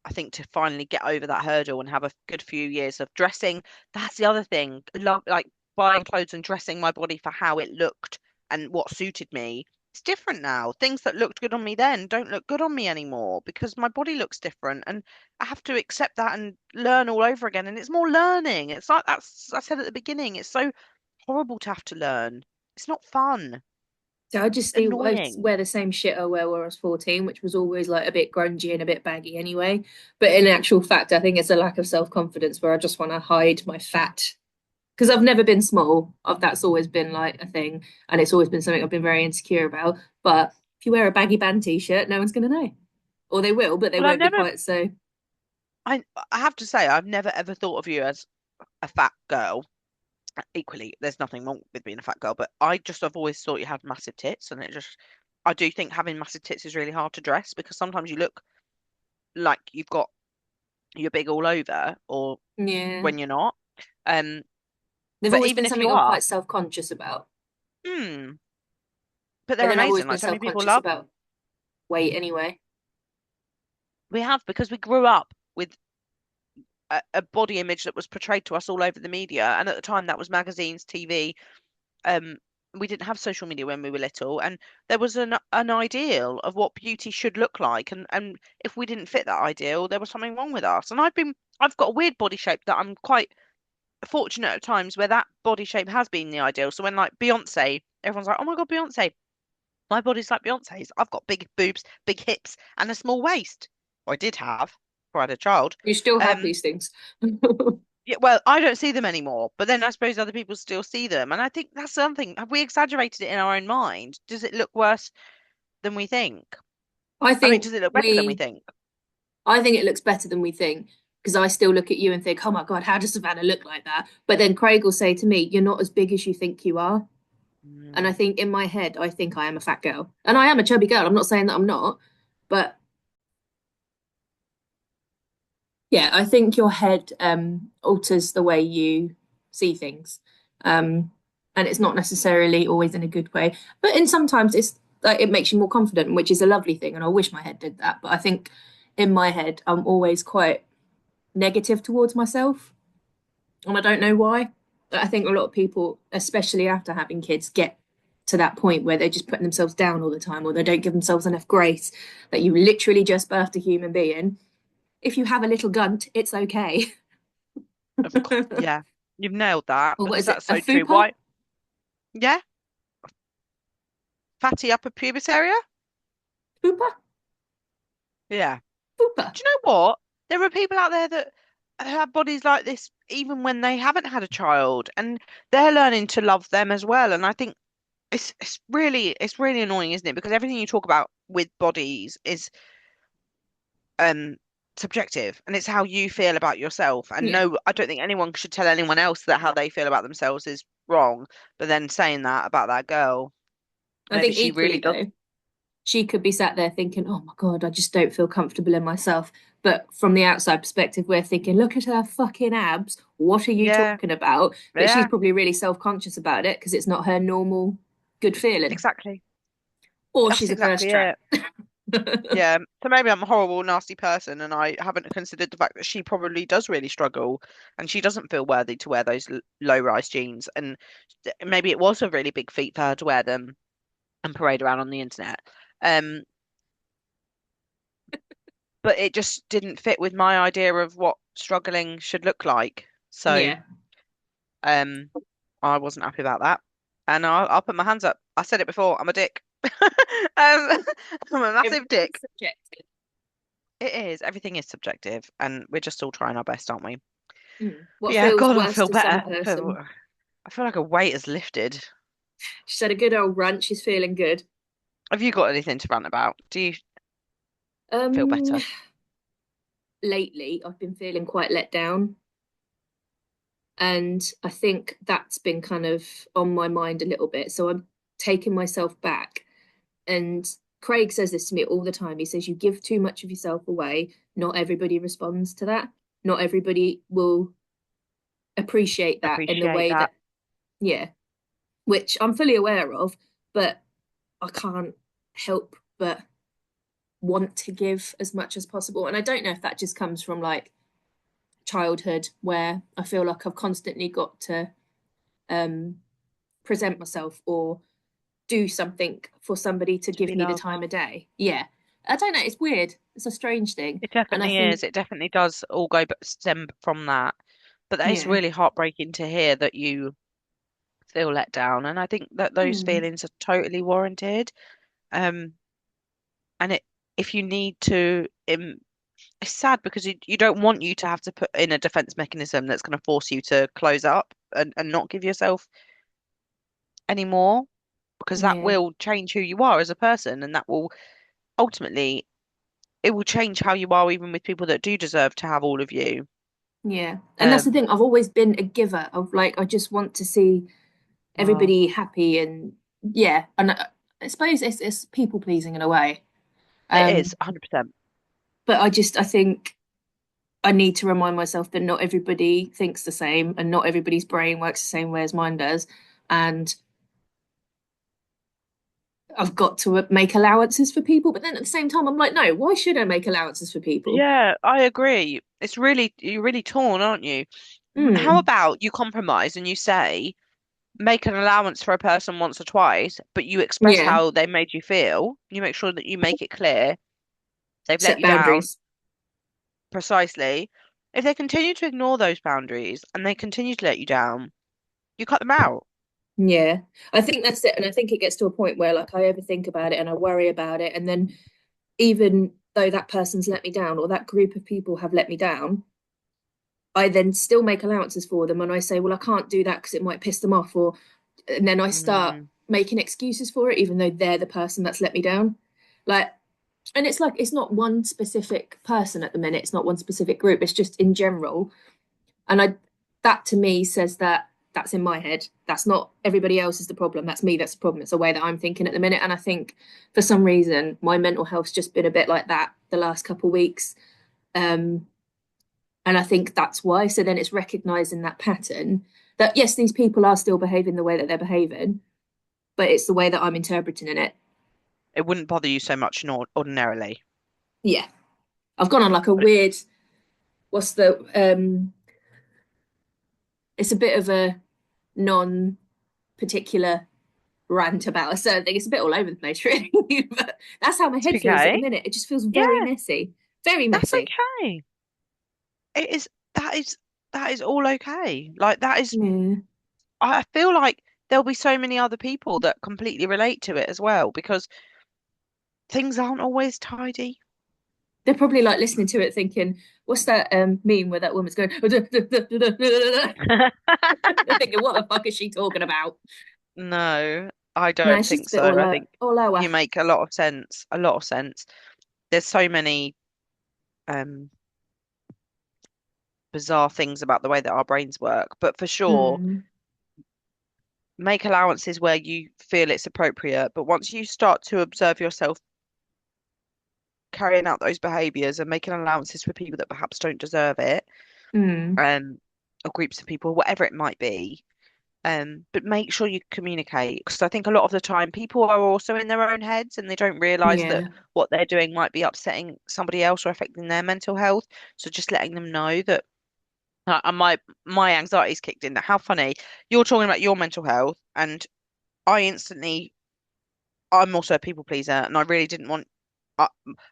I think to finally get over that hurdle and have a good few years of dressing, that's the other thing. Love like buying clothes and dressing my body for how it looked and what suited me. It's different now. Things that looked good on me then don't look good on me anymore because my body looks different and I have to accept that and learn all over again. And it's more learning. It's like I said at the beginning, it's so horrible to have to learn. It's not fun. So I It's just do I annoying. wear the same shit I wear when I was 14, which was always like a bit grungy and a bit baggy anyway. But in actual fact, I think it's a lack of self-confidence where I just want to hide my fat. Because I've never been small. That's always been like a thing, and it's always been something I've been very insecure about. But if you wear a baggy band t-shirt, no one's gonna know. Or they will, but they Well, won't be quite so. I have to say, I've never ever thought of you as a fat girl. Equally, there's nothing wrong with being a fat girl, but I've always thought you had massive tits, and I do think having massive tits is really hard to dress because sometimes you look like you're big all over, or Yeah. when you're not. Um, They've but always even been if something you I'm are, quite self-conscious about. hmm, but But they're then I've always amazing. been Like so many people self-conscious love. about weight anyway. We have because we grew up with a body image that was portrayed to us all over the media, and at the time that was magazines, TV. um we didn't have social media when we were little, and there was an ideal of what beauty should look like, and if we didn't fit that ideal there was something wrong with us. And I've got a weird body shape that I'm quite fortunate at times where that body shape has been the ideal. So when like Beyonce, everyone's like, oh my God, Beyonce, my body's like Beyonce's. I've got big boobs, big hips, and a small waist. Or I did have before I had a child. You still have um these things. yeah, well, I don't see them anymore, but then I suppose other people still see them. And I think that's something. Have we exaggerated it in our own mind? Does it look worse than we think? I I mean, think does it look better than we we think? I think it looks better than we think because I still look at you and think, oh my God, how does Savannah look like that? But then Craig will say to me, you're not as big as you think you are. And I Mm. think in my head, I think I am a fat girl. And I am a chubby girl. I'm not saying that I'm not, but Yeah, I think your head alters the way you see things. And it's not necessarily always in a good way, but in sometimes it's like it makes you more confident, which is a lovely thing. And I wish my head did that. But I think in my head, I'm always quite negative towards myself. And I don't know why. I think a lot of people, especially after having kids, get to that point where they're just putting themselves down all the time, or they don't give themselves enough grace that you literally just birthed a human being. If you have a little gunt, it's okay. Of course, yeah, you've nailed that Or what because is it? that's A so true. fupa? Why? Yeah, fatty upper pubis area. Fupa? Yeah. Fupa? Do you know what? There are people out there that have bodies like this even when they haven't had a child, and they're learning to love them as well. And I think it's really annoying, isn't it? Because everything you talk about with bodies is um subjective, and it's how you feel about yourself. And Yeah. no, I don't think anyone should tell anyone else that how they feel about themselves is wrong. But then saying that about that girl, I maybe think she equally really does. though, she could be sat there thinking, oh my God, I just don't feel comfortable in myself. But from the outside perspective, we're thinking, look at her fucking abs. What are you Yeah, talking about? But she's yeah, probably really self-conscious about it because it's not her normal good feeling. exactly. Or That's she's a thirst exactly trap. it. Yeah, so maybe I'm a horrible, nasty person, and I haven't considered the fact that she probably does really struggle, and she doesn't feel worthy to wear those low-rise jeans, and maybe it was a really big feat for her to wear them and parade around on the internet. Um, but it just didn't fit with my idea of what struggling should look like. So, Yeah. um, I wasn't happy about that, and I'll put my hands up. I said it before. I'm a dick. I'm a massive Everything's dick. subjective. It is. Everything is subjective, and we're just all trying our best, aren't we? But What yeah, feels God, I worse feel to some better. person. I feel like a weight has lifted. She's had a good old run. She's feeling good. Have you got anything to rant about? Do you feel Um, better? lately I've been feeling quite let down. And I think that's been kind of on my mind a little bit. So I'm taking myself back. And Craig says this to me all the time. He says, you give too much of yourself away. Not everybody responds to that. Not everybody will appreciate that in the Appreciate way that. that, yeah, which I'm fully aware of, but I can't help but want to give as much as possible. And I don't know if that just comes from like childhood where I feel like I've constantly got to um present myself or do something for somebody to To be give me the loved. time of day. Yeah. I don't know, it's weird. It's a strange thing. It And I definitely think, is. It definitely does all go stem from that. But that is yeah. really heartbreaking to hear that you feel let down. And I think that those Hmm. feelings are totally warranted. Um, and if you need to, it's sad because you don't want you to have to put in a defense mechanism that's going to force you to close up and not give yourself any more, because that Yeah. will change who you are as a person, and that will ultimately it will change how you are even with people that do deserve to have all of you. Yeah. And that's the Um, thing. I've always been a giver of like, I just want to see oh, everybody happy and yeah. And I suppose it's people pleasing in a way. it is Um, 100%. but I think I need to remind myself that not everybody thinks the same and not everybody's brain works the same way as mine does. And I've got to make allowances for people. But then at the same time, I'm like, no, why should I make allowances for people? Yeah, I agree. You're really torn, aren't you? How Hmm. about you compromise and you say, make an allowance for a person once or twice, but you express Yeah. how they made you feel. You make sure that you make it clear they've let Set you down boundaries. precisely. If they continue to ignore those boundaries and they continue to let you down, you cut them out. Yeah. I think that's it. And I think it gets to a point where like I overthink about it and I worry about it. And then even though that person's let me down or that group of people have let me down, I then still make allowances for them and I say, well, I can't do that because it might piss them off, or and then I start Mm, making excuses for it, even though they're the person that's let me down. Like, and it's like it's not one specific person at the minute, it's not one specific group, it's just in general. And I that to me says that that's in my head. That's not everybody else is the problem. That's me, that's the problem. It's the way that I'm thinking at the minute. And I think for some reason my mental health's just been a bit like that the last couple of weeks. Um, And I think that's why. So then it's recognizing that pattern that yes, these people are still behaving the way that they're behaving, but it's the way that I'm interpreting it. It wouldn't bother you so much ordinarily. Yeah. I've gone on like a But weird, what's the it's a bit of a non-particular rant about a certain thing. It's a bit all over the place, really. But that's how my it's head feels at the okay. minute. It just feels Yeah, very messy. Very that's messy. okay. It is that is all okay. Like that is Yeah. I feel like there'll be so many other people that completely relate to it as well because things aren't always tidy. They're probably like listening to it thinking, what's that meme where that woman's going they're thinking, what the fuck is she talking about? No, I No, don't it's just think a bit so. I think all you over. make a lot of sense. A lot of sense. There's so many um bizarre things about the way that our brains work, but for sure, Mm, make allowances where you feel it's appropriate. But once you start to observe yourself carrying out those behaviors and making allowances for people that perhaps don't deserve it, mm, or groups of people, whatever it might be, but make sure you communicate because I think a lot of the time people are also in their own heads and they don't realize that yeah. what they're doing might be upsetting somebody else or affecting their mental health. So just letting them know that and my anxiety's kicked in. How funny. You're talking about your mental health and I instantly I'm also a people pleaser and I really didn't want uh,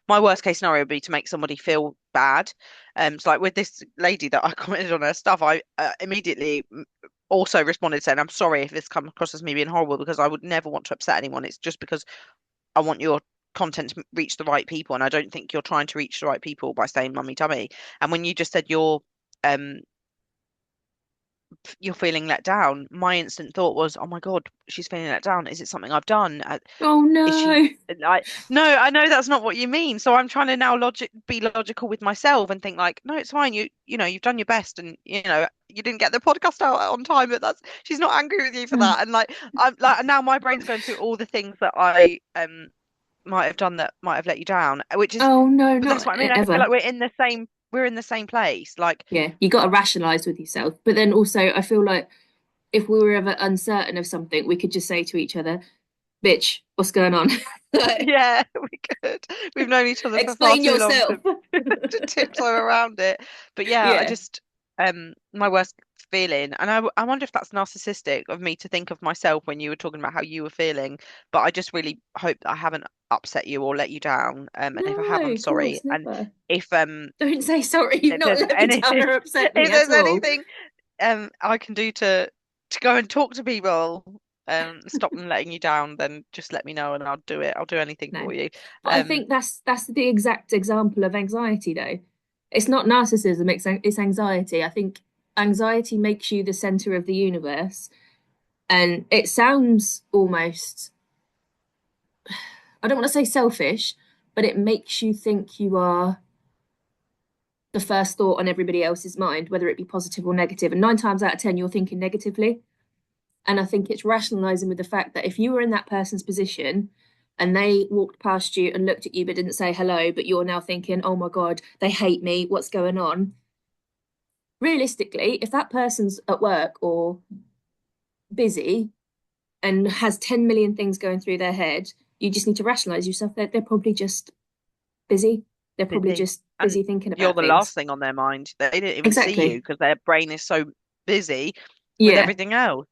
my worst case scenario would be to make somebody feel bad. So like with this lady that I commented on her stuff, I immediately also responded saying, "I'm sorry if this comes across as me being horrible because I would never want to upset anyone. It's just because I want your content to reach the right people, and I don't think you're trying to reach the right people by saying mummy tummy." And when you just said um you're feeling let down, my instant thought was, "Oh my God, she's feeling let down. Is it something I've done? Oh Is no. she like no, I know that's not what you mean, so I'm trying to now be logical with myself and think like no, it's fine, you know you've done your best and you know you didn't get the podcast out on time, but that's she's not angry with you for that. And like I'm like now my brain's going through all the things that I might have done that might have let you down, which is Oh no, but that's not what I mean. I feel ever. like we're in the same place, like Yeah, you got to rationalize with yourself. But then also, I feel like if we were ever uncertain of something, we could just say to each other, bitch, what's going on? Like, yeah, we could. We've known each other for far explain too long yourself. to tiptoe around it. But yeah, I Yeah. just my worst feeling, and I wonder if that's narcissistic of me to think of myself when you were talking about how you were feeling. But I just really hope that I haven't upset you or let you down. And if I have, No, I'm of sorry. course, And never. if Don't say sorry. You've if not there's let me any down or upset me if at there's all. anything I can do to go and talk to people, stop them letting you down, then just let me know and I'll do it. I'll do anything No. for you. But I Um, think that's the exact example of anxiety, though. It's not narcissism, it's anxiety. I think anxiety makes you the center of the universe. And it sounds almost, I don't want to say selfish, but it makes you think you are the first thought on everybody else's mind, whether it be positive or negative. And 9 times out of 10, you're thinking negatively. And I think it's rationalizing with the fact that if you were in that person's position and they walked past you and looked at you but didn't say hello, but you're now thinking, oh my God, they hate me, what's going on? Realistically, if that person's at work or busy and has 10 million things going through their head, you just need to rationalize yourself. They're probably just busy. They're probably busy. just And busy thinking you're about the last things. thing on their mind. They didn't even see you Exactly. because their brain is so busy with Yeah. everything else.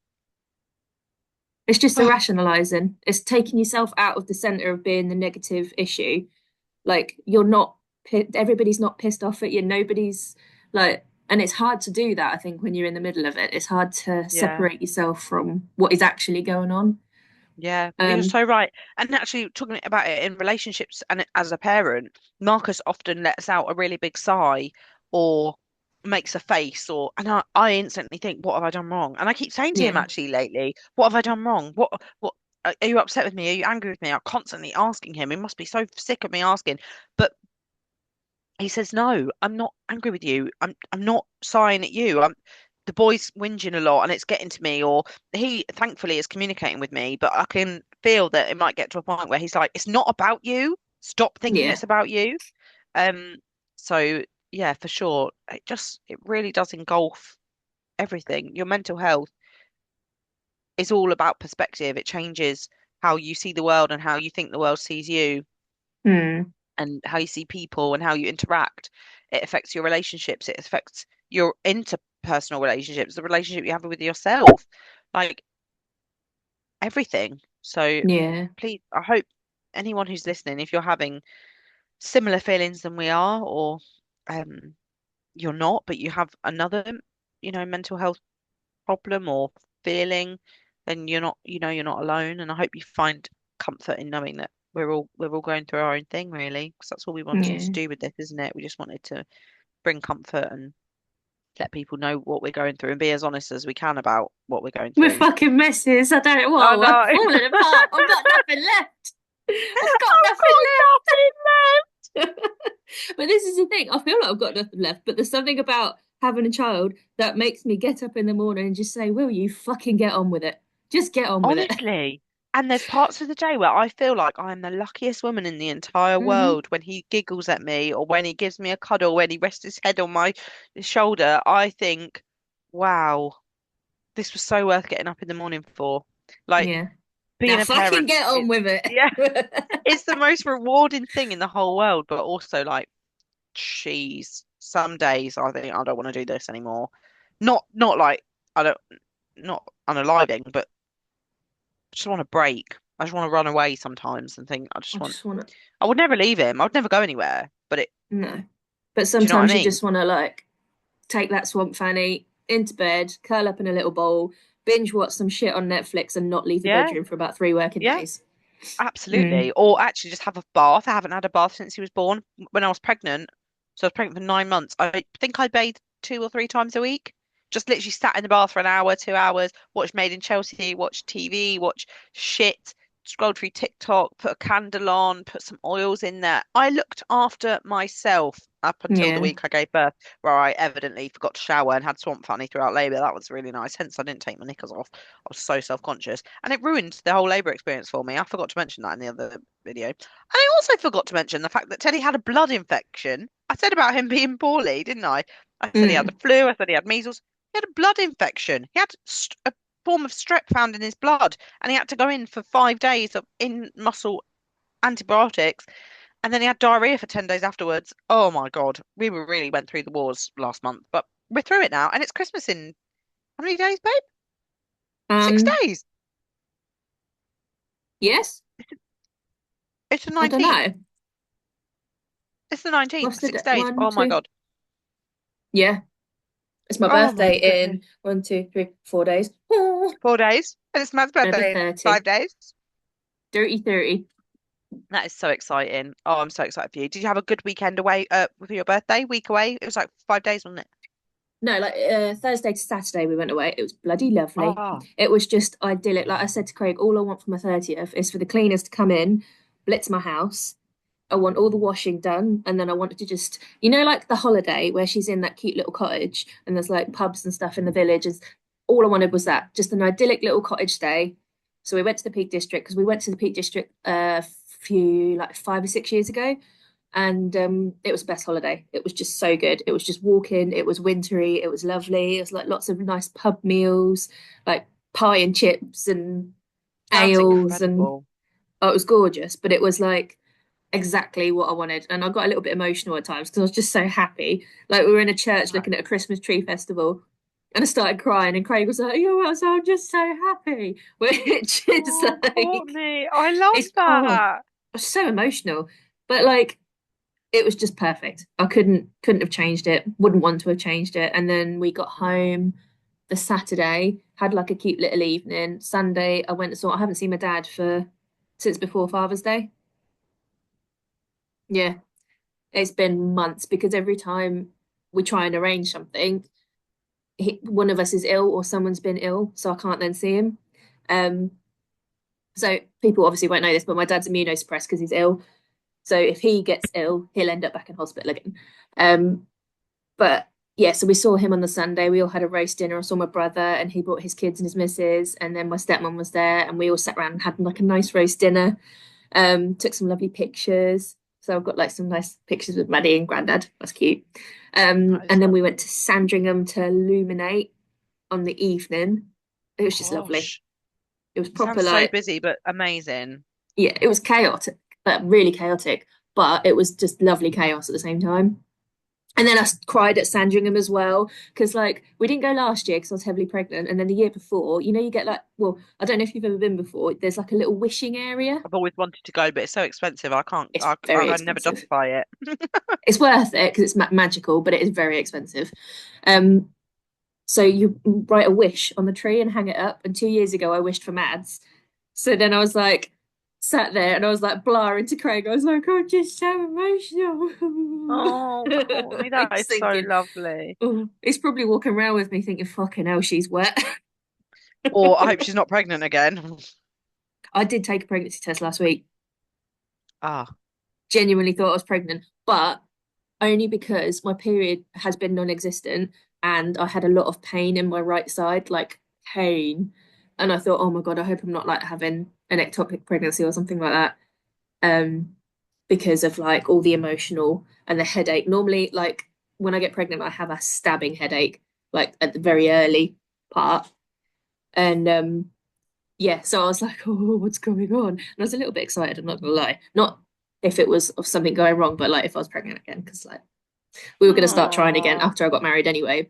It's just the rationalizing. It's taking yourself out of the center of being the negative issue. Like you're not, everybody's not pissed off at you. Nobody's like, and it's hard to do that, I think, when you're in the middle of it. It's hard to Yeah. separate yourself from what is actually going on. Yeah, you're Um, so right. And actually, talking about it in relationships and as a parent, Marcus often lets out a really big sigh or makes a face, and I instantly think, what have I done wrong? And I keep saying to him yeah, actually lately, what have I done wrong? What are you upset with me? Are you angry with me? I'm constantly asking him. He must be so sick of me asking. But he says, no, I'm not angry with you. I'm not sighing at you. The boy's whinging a lot and it's getting to me, or he thankfully is communicating with me, but I can feel that it might get to a point where he's like, it's not about you. Stop thinking yeah. it's about you. Um, so yeah, for sure. It really does engulf everything. Your mental health is all about perspective. It changes how you see the world and how you think the world sees you Hmm. and how you see people and how you interact. It affects your relationships. It affects your interpersonal relationships, the relationship you have with yourself, like everything. So Yeah. please, I hope anyone who's listening, if you're having similar feelings than we are, or um, you're not, but you have another, mental health problem or feeling, then you're not alone. And I hope you find comfort in knowing that we're all going through our own thing, really, because that's all we wanted to Yeah. do with this, isn't it? We just wanted to bring comfort and let people know what we're going through and be as honest as we can about what we're going We're through. fucking messes. I don't. I Whoa, I'm know. falling apart. I've got nothing left. I've got I've nothing got nothing left. left. But this is the thing. I feel like I've got nothing left. But there's something about having a child that makes me get up in the morning and just say, "Will you fucking get on with it? Just get on with it." Honestly. And there's parts of the day where I feel like I am the luckiest woman in the entire Hmm. world when he giggles at me or when he gives me a cuddle, when he rests his head on my shoulder. I think, wow, this was so worth getting up in the morning for. Like Yeah. Now being a fucking parent, get on with yeah, it. it's the most rewarding thing in the whole world, but also like, jeez, some days I think I don't want to do this anymore. Not like I don't not unaliving, but just want a break. I just want to run away sometimes and think I just want to. I would never leave him. I would never go anywhere. But No. But do you know what I sometimes you mean? just want to like take that swamp fanny into bed, curl up in a little ball, binge watch some shit on Netflix, and not leave the Yeah, bedroom for about 3 working yeah, days. Mm. absolutely. Or actually just have a bath. I haven't had a bath since he was born. When I was pregnant, so I was pregnant for 9 months. I think I bathed 2 or 3 times a week. Just literally sat in the bath for an hour, 2 hours, watched Made in Chelsea, watched TV, watch shit, scrolled through TikTok, put a candle on, put some oils in there. I looked after myself up until the Yeah. week I gave birth, where I evidently forgot to shower and had swamp funny throughout labour. That was really nice. Hence, I didn't take my knickers off. I was so self-conscious, and it ruined the whole labour experience for me. I forgot to mention that in the other video. And I also forgot to mention the fact that Teddy had a blood infection. I said about him being poorly, didn't I? I said he had the Mm. flu. I said he had measles. He had a blood infection. He had a form of strep found in his blood, and he had to go in for 5 days of in-muscle antibiotics, and then he had diarrhea for 10 days afterwards. Oh my God, we were really went through the wars last month, but we're through it now, and it's Christmas in how many days, babe? Six Um, days. yes. It's the I don't 19th. know. It's the 19th. What's the 6 days. one, Oh my two? God. Yeah. It's my Oh my birthday goodness. in 1, 2, 3, 4 days. Oh, 4 days. And it's Matt's I'll be birthday in 30. 5 days. Dirty 30. That is so exciting. Oh, I'm so excited for you. Did you have a good weekend away for your birthday? Week away? It was like 5 days, wasn't it? No, like Thursday to Saturday we went away. It was bloody lovely. Oh, It was just idyllic. Like I said to Craig, all I want for my 30th is for the cleaners to come in, blitz my house. I want all the washing done, and then I wanted to just, like the holiday where she's in that cute little cottage and there's like pubs and stuff in the village. Is all I wanted was that, just an idyllic little cottage stay. So we went to the Peak District because we went to the Peak District a few like 5 or 6 years ago, and it was the best holiday. It was just so good. It was just walking. It was wintry. It was lovely. It was like lots of nice pub meals, like pie and chips and sounds ales, and incredible. oh, it was gorgeous. But it was like exactly what I wanted, and I got a little bit emotional at times because I was just so happy. Like we were in a church Right. looking at a Christmas tree festival. And I started crying, and Craig was like, "You know, so I'm just so happy," which is Oh, like, Courtney, I love it's that. I was so emotional, but like it was just perfect. I couldn't have changed it. Wouldn't want to have changed it. And then we got home the Saturday, had like a cute little evening. Sunday, I went and saw. I haven't seen my dad for since before Father's Day. Yeah, it's been months because every time we try and arrange something, one of us is ill or someone's been ill, so I can't then see him. Um, so people obviously won't know this, but my dad's immunosuppressed because he's ill. So if he gets ill, he'll end up back in hospital again. Um, But yeah, so we saw him on the Sunday. We all had a roast dinner. I saw my brother and he brought his kids and his missus, and then my stepmom was there, and we all sat around and had like a nice roast dinner. Took some lovely pictures. So I've got like some nice pictures with Maddie and Grandad. That's cute. That is And then we lovely. went to Sandringham to illuminate on the evening. It was just lovely. Gosh, It was it proper sounds so like, busy, but amazing. yeah, it was chaotic, really chaotic, but it was just lovely chaos at the same time. And then I cried at Sandringham as well because like we didn't go last year because I was heavily pregnant, and then the year before, you get like, well, I don't know if you've ever been before. There's like a little wishing area. I've always wanted to go, but it's so expensive. I can't. It's very I never expensive. justify it. It's worth it because it's magical, but it is very expensive. Um, so you write a wish on the tree and hang it up. And 2 years ago, I wished for Mads. So then I was like, sat there and I was like blaring to Craig. I was like, I'm just so emotional. Oh, Courtney, I'm that is just so thinking, lovely. oh, he's probably walking around with me thinking, fucking hell, she's wet. Or I hope she's not pregnant again. I did take a pregnancy test last week. Ah, Genuinely thought I was pregnant, but only because my period has been non-existent and I had a lot of pain in my right side, like pain. And I thought, oh my God, I hope I'm not like having an ectopic pregnancy or something like that. Um, because of like all the emotional and the headache. Normally, like when I get pregnant, I have a stabbing headache, like at the very early part. And yeah, so I was like, oh, what's going on? And I was a little bit excited, I'm not gonna lie. Not if it was of something going wrong, but like if I was pregnant again, because like we were going to start trying again oh, after I got married anyway.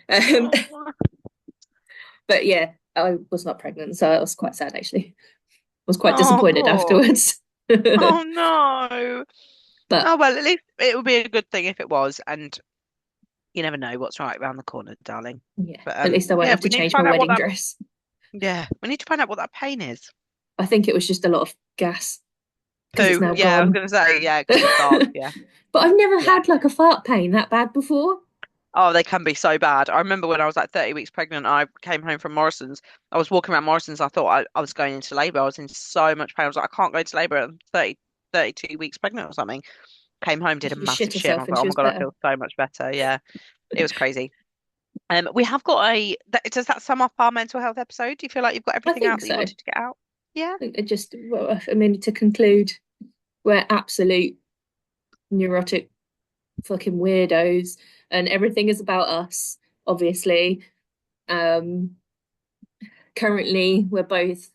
Um, but yeah, I was not pregnant, so I was quite sad actually. I was quite oh, disappointed God. afterwards. Oh no. But Oh well, at least it would be a good thing if it was, and you never know what's right around the corner, darling. yeah, But at least I won't yeah, have to we need to change my find out what wedding that. dress. Yeah, we need to find out what that pain is. I think it was just a lot of gas because it's Poo. now Yeah, I was gone. gonna say yeah, because of fart. But Yeah, I've never yeah. had like a fart pain that bad before. Oh, they can be so bad. I remember when I was like 30 weeks pregnant, I came home from Morrison's. I was walking around Morrison's. I thought I was going into labor. I was in so much pain. I was like, I can't go into labor. I'm 32 weeks pregnant or something. Came home, did a She just shit massive shit, and I herself was and like, oh she my was God, I better. feel so much better. Yeah, it was crazy. We have got does that sum up our mental health episode? Do you feel like you've got I everything think out that you so. wanted to get out? Yeah. It just, well, I mean, to conclude, we're absolute neurotic fucking weirdos, and everything is about us, obviously. Um, Currently, we're both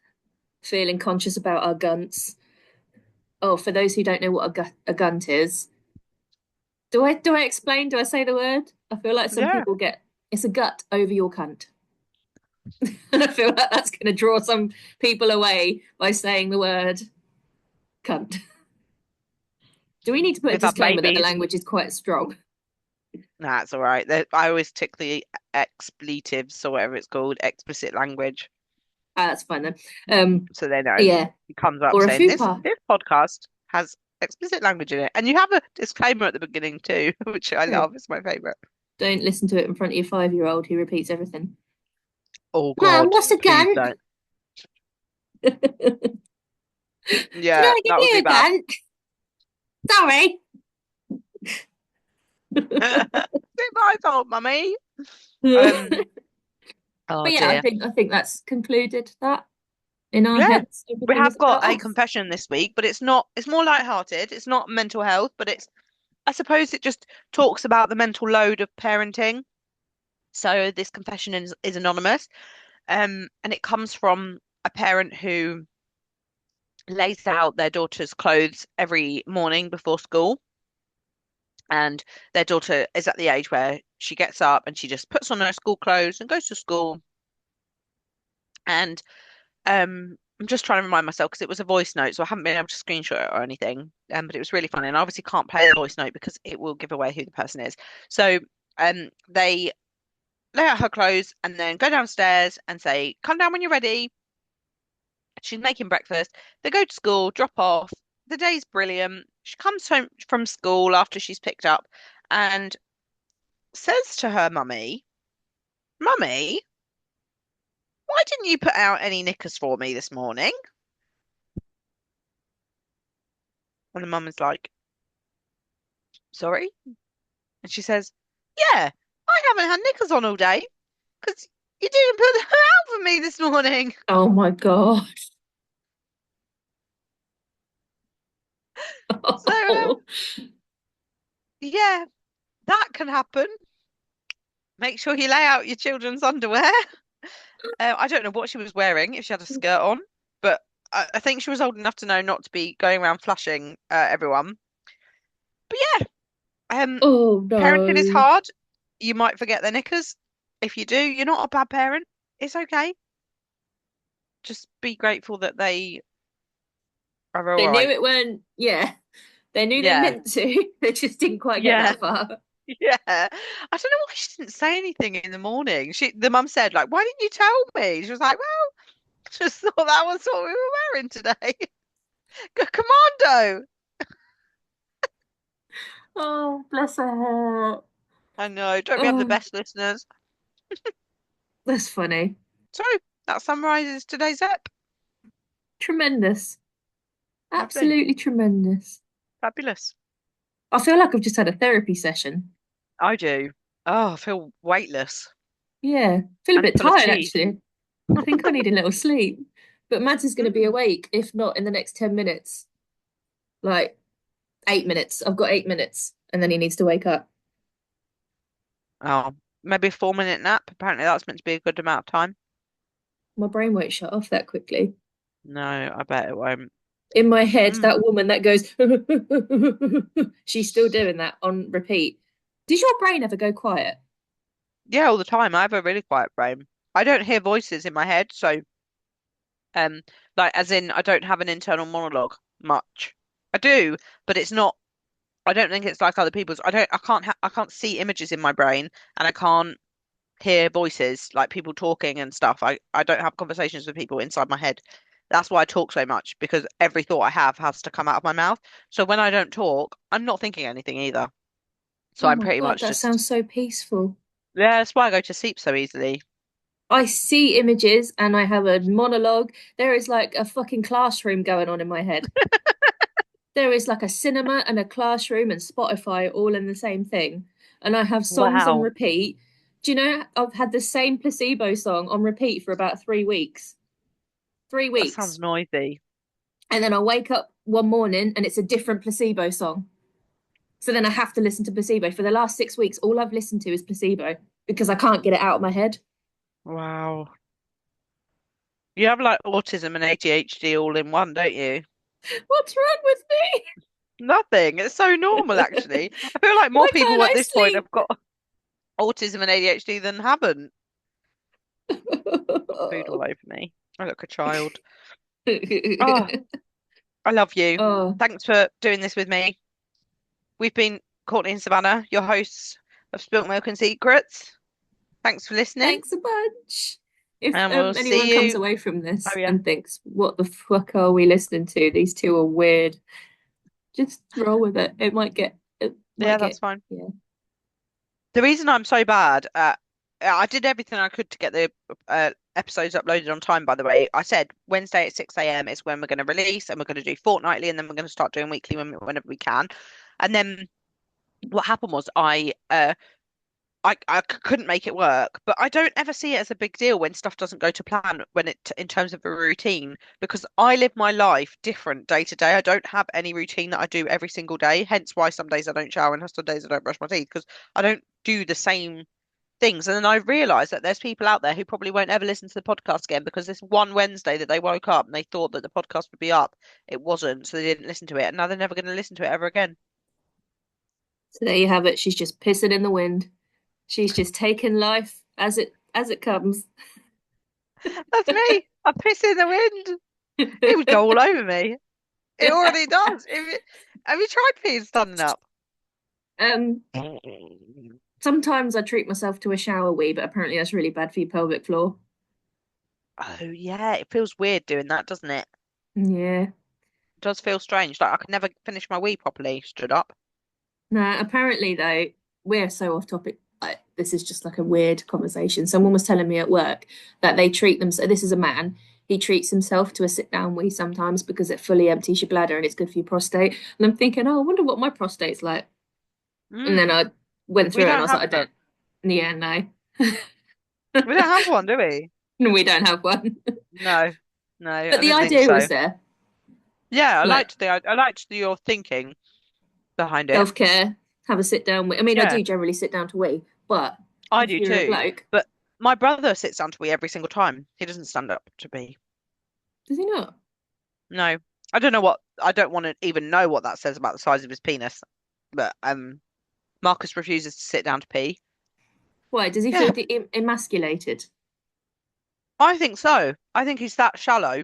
feeling conscious about our gunts. Oh, for those who don't know what a gunt is, do I explain? Do I say the word? I feel like some Yeah. people get it's a gut over your cunt, and I feel like that's going to draw some people away by saying the word cunt. Do we need to put a We've had disclaimer that the babies. language is quite strong? Nah, it's all right. I always tick the expletives or whatever it's called, explicit language, Ah, that's fine then. Um, so they know. yeah, It comes up or a saying this fupa. this podcast has explicit language in it, and you have a disclaimer at the beginning too, which I True. love. It's my favorite. Don't listen to it in front of your 5-year-old who repeats everything. Oh Mum, God, what's a please gun? don't. Can Yeah, I give that would you be a bad. gun? Sorry. It's my fault, mummy. But Um. Oh yeah, I dear. think I think that's concluded that in our Yeah. heads We everything is have got about a us. confession this week, but it's not, it's more light-hearted. It's not mental health, but I suppose it just talks about the mental load of parenting. So this confession is anonymous. And it comes from a parent who lays out their daughter's clothes every morning before school. And their daughter is at the age where she gets up and she just puts on her school clothes and goes to school. And I'm just trying to remind myself because it was a voice note, so I haven't been able to screenshot it or anything. But it was really funny, and I obviously can't play the voice note because it will give away who the person is. So they lay out her clothes and then go downstairs and say, "Come down when you're ready." She's making breakfast. They go to school, drop off. The day's brilliant. She comes home from school after she's picked up and says to her mummy, "Mummy, why didn't you put out any knickers for me this morning?" And the mum is like, "Sorry?" And she says, "Yeah, I haven't had knickers on all day because you didn't put them out for me this morning." Oh my God. So, Oh, yeah, that can happen. Make sure you lay out your children's underwear. I don't know what she was wearing, if she had a skirt on, but I think she was old enough to know not to be going around flashing everyone. But yeah, oh parenting is no. hard. You might forget their knickers. If you do, you're not a bad parent. It's okay. Just be grateful that they are all They knew right. it weren't, yeah, they knew they Yeah, meant to. They just didn't quite get yeah, that far. yeah. I don't know why she didn't say anything in the morning. The mum said, like, why didn't you tell me? She was like, well, just thought that was what we were wearing today. Commando. Oh, bless her heart. I know. Don't we have the Oh, best listeners? that's funny. So that summarizes today's ep. Tremendous. Lovely. Absolutely tremendous. Fabulous. I feel like I've just had a therapy session. I do. Oh, I feel weightless Yeah, feel a and bit full of tired cheese. actually. I think I need a little sleep. But Mads is going to be Mm. awake, if not in the next 10 minutes. Like 8 minutes. I've got 8 minutes, and then he needs to wake up. Oh, maybe a 4 minute nap. Apparently that's meant to be a good amount of time. My brain won't shut off that quickly. No, I bet it won't. In my head, Mm. that woman that goes, she's still doing that on repeat. Does your brain ever go quiet? Yeah, all the time. I have a really quiet brain. I don't hear voices in my head, so um, like as in I don't have an internal monologue much. I do, but it's not. I don't think it's like other people's. I can't see images in my brain, and I can't hear voices like people talking and stuff. I don't have conversations with people inside my head. That's why I talk so much because every thought I have has to come out of my mouth. So when I don't talk, I'm not thinking anything either. So Oh I'm my pretty God, much that just sounds so peaceful. yeah. That's why I go to sleep so easily. I see images and I have a monologue. There is like a fucking classroom going on in my head. There is like a cinema and a classroom and Spotify all in the same thing. And I have songs on Wow, repeat. Do you know, I've had the same placebo song on repeat for about 3 weeks. Three that sounds weeks. noisy. And then I wake up one morning and it's a different placebo song. So then I have to listen to placebo. For the last 6 weeks, all I've listened to is placebo because I can't get it out of my head. Wow. You have like autism and ADHD all in one, don't you? What's wrong with Nothing. It's so normal, me? actually. I feel like more Why people can't at I this point sleep? have got autism and ADHD than haven't. Got food all over me. I look a child. Oh, I love you. Oh, Thanks for doing this with me. We've been Courtney and Savannah, your hosts of Spilt Milk and Secrets. Thanks for listening, thanks a bunch. If and we'll anyone see comes you. away from Oh this yeah, and thinks, what the fuck are we listening to? These two are weird. Just roll with it. It yeah, might that's get, fine. yeah. The reason I'm so bad at I did everything I could to get the episodes uploaded on time, by the way. I said Wednesday at 6 a.m. is when we're going to release, and we're going to do fortnightly, and then we're going to start doing weekly whenever we can. And then what happened was I couldn't make it work, but I don't ever see it as a big deal when stuff doesn't go to plan when it in terms of a routine because I live my life different day to day. I don't have any routine that I do every single day, hence why some days I don't shower and some days I don't brush my teeth because I don't do the same things. And then I realized that there's people out there who probably won't ever listen to the podcast again because this one Wednesday that they woke up and they thought that the podcast would be up, it wasn't, so they didn't listen to it, and now they're never going to listen to it ever again. So there you have it. She's just pissing in the wind. She's just taking life as it comes. That's me. I piss in the wind. It would go all over me. It already does. Have you tried peeing standing up? Um, sometimes I treat myself to a shower wee, but apparently that's really bad for your pelvic floor. Oh yeah, it feels weird doing that, doesn't it? Yeah. It does feel strange. Like I could never finish my wee properly stood up. No, apparently though, we're so off topic. This is just like a weird conversation. Someone was telling me at work that they treat them. So this is a man. He treats himself to a sit down wee sometimes because it fully empties your bladder and it's good for your prostate. And I'm thinking, oh, I wonder what my prostate's like. And then Mm. I went We through it and I don't was like, have I them. don't. Yeah, no, We don't have one, do we? no, we don't have one. No, no, But I the didn't think idea was so. there. Yeah, Like I liked your thinking behind it. self-care, have a sit down wee. I mean, I Yeah, do generally sit down to wee, but I if do you're a too. bloke, But my brother sits down to pee every single time. He doesn't stand up to pee. does he not? No. I don't know what I don't want to even know what that says about the size of his penis. But Marcus refuses to sit down to pee. Why? Does he Yeah, feel emasculated? I think so. I think he's that shallow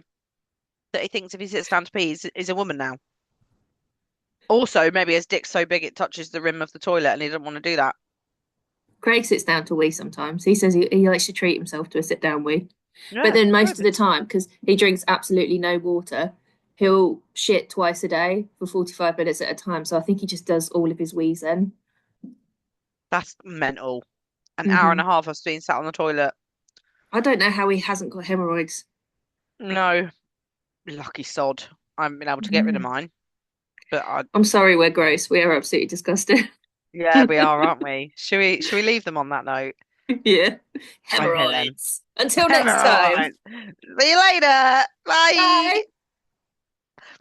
that he thinks if he sits down to pee, he's a woman now. Also, maybe his dick's so big it touches the rim of the toilet and he doesn't want to do that. Craig sits down to wee sometimes. He says he likes to treat himself to a sit down wee. But Yeah, then most of good. the time, because he drinks absolutely no water, he'll shit twice a day for 45 minutes at a time. So I think he just does all of his wheeze then. That's mental. An hour and Hmm. a half of being sat on the toilet. I don't know how he hasn't got hemorrhoids. No, lucky sod. I haven't been able to get rid of Mhm. mine. But I, I'm sorry, we're gross. We are absolutely disgusting. yeah, we are, aren't we? Should we leave them on that note? Yeah. Okay then. Hemorrhoids. Until next time. Right. See you later. Bye. Bye.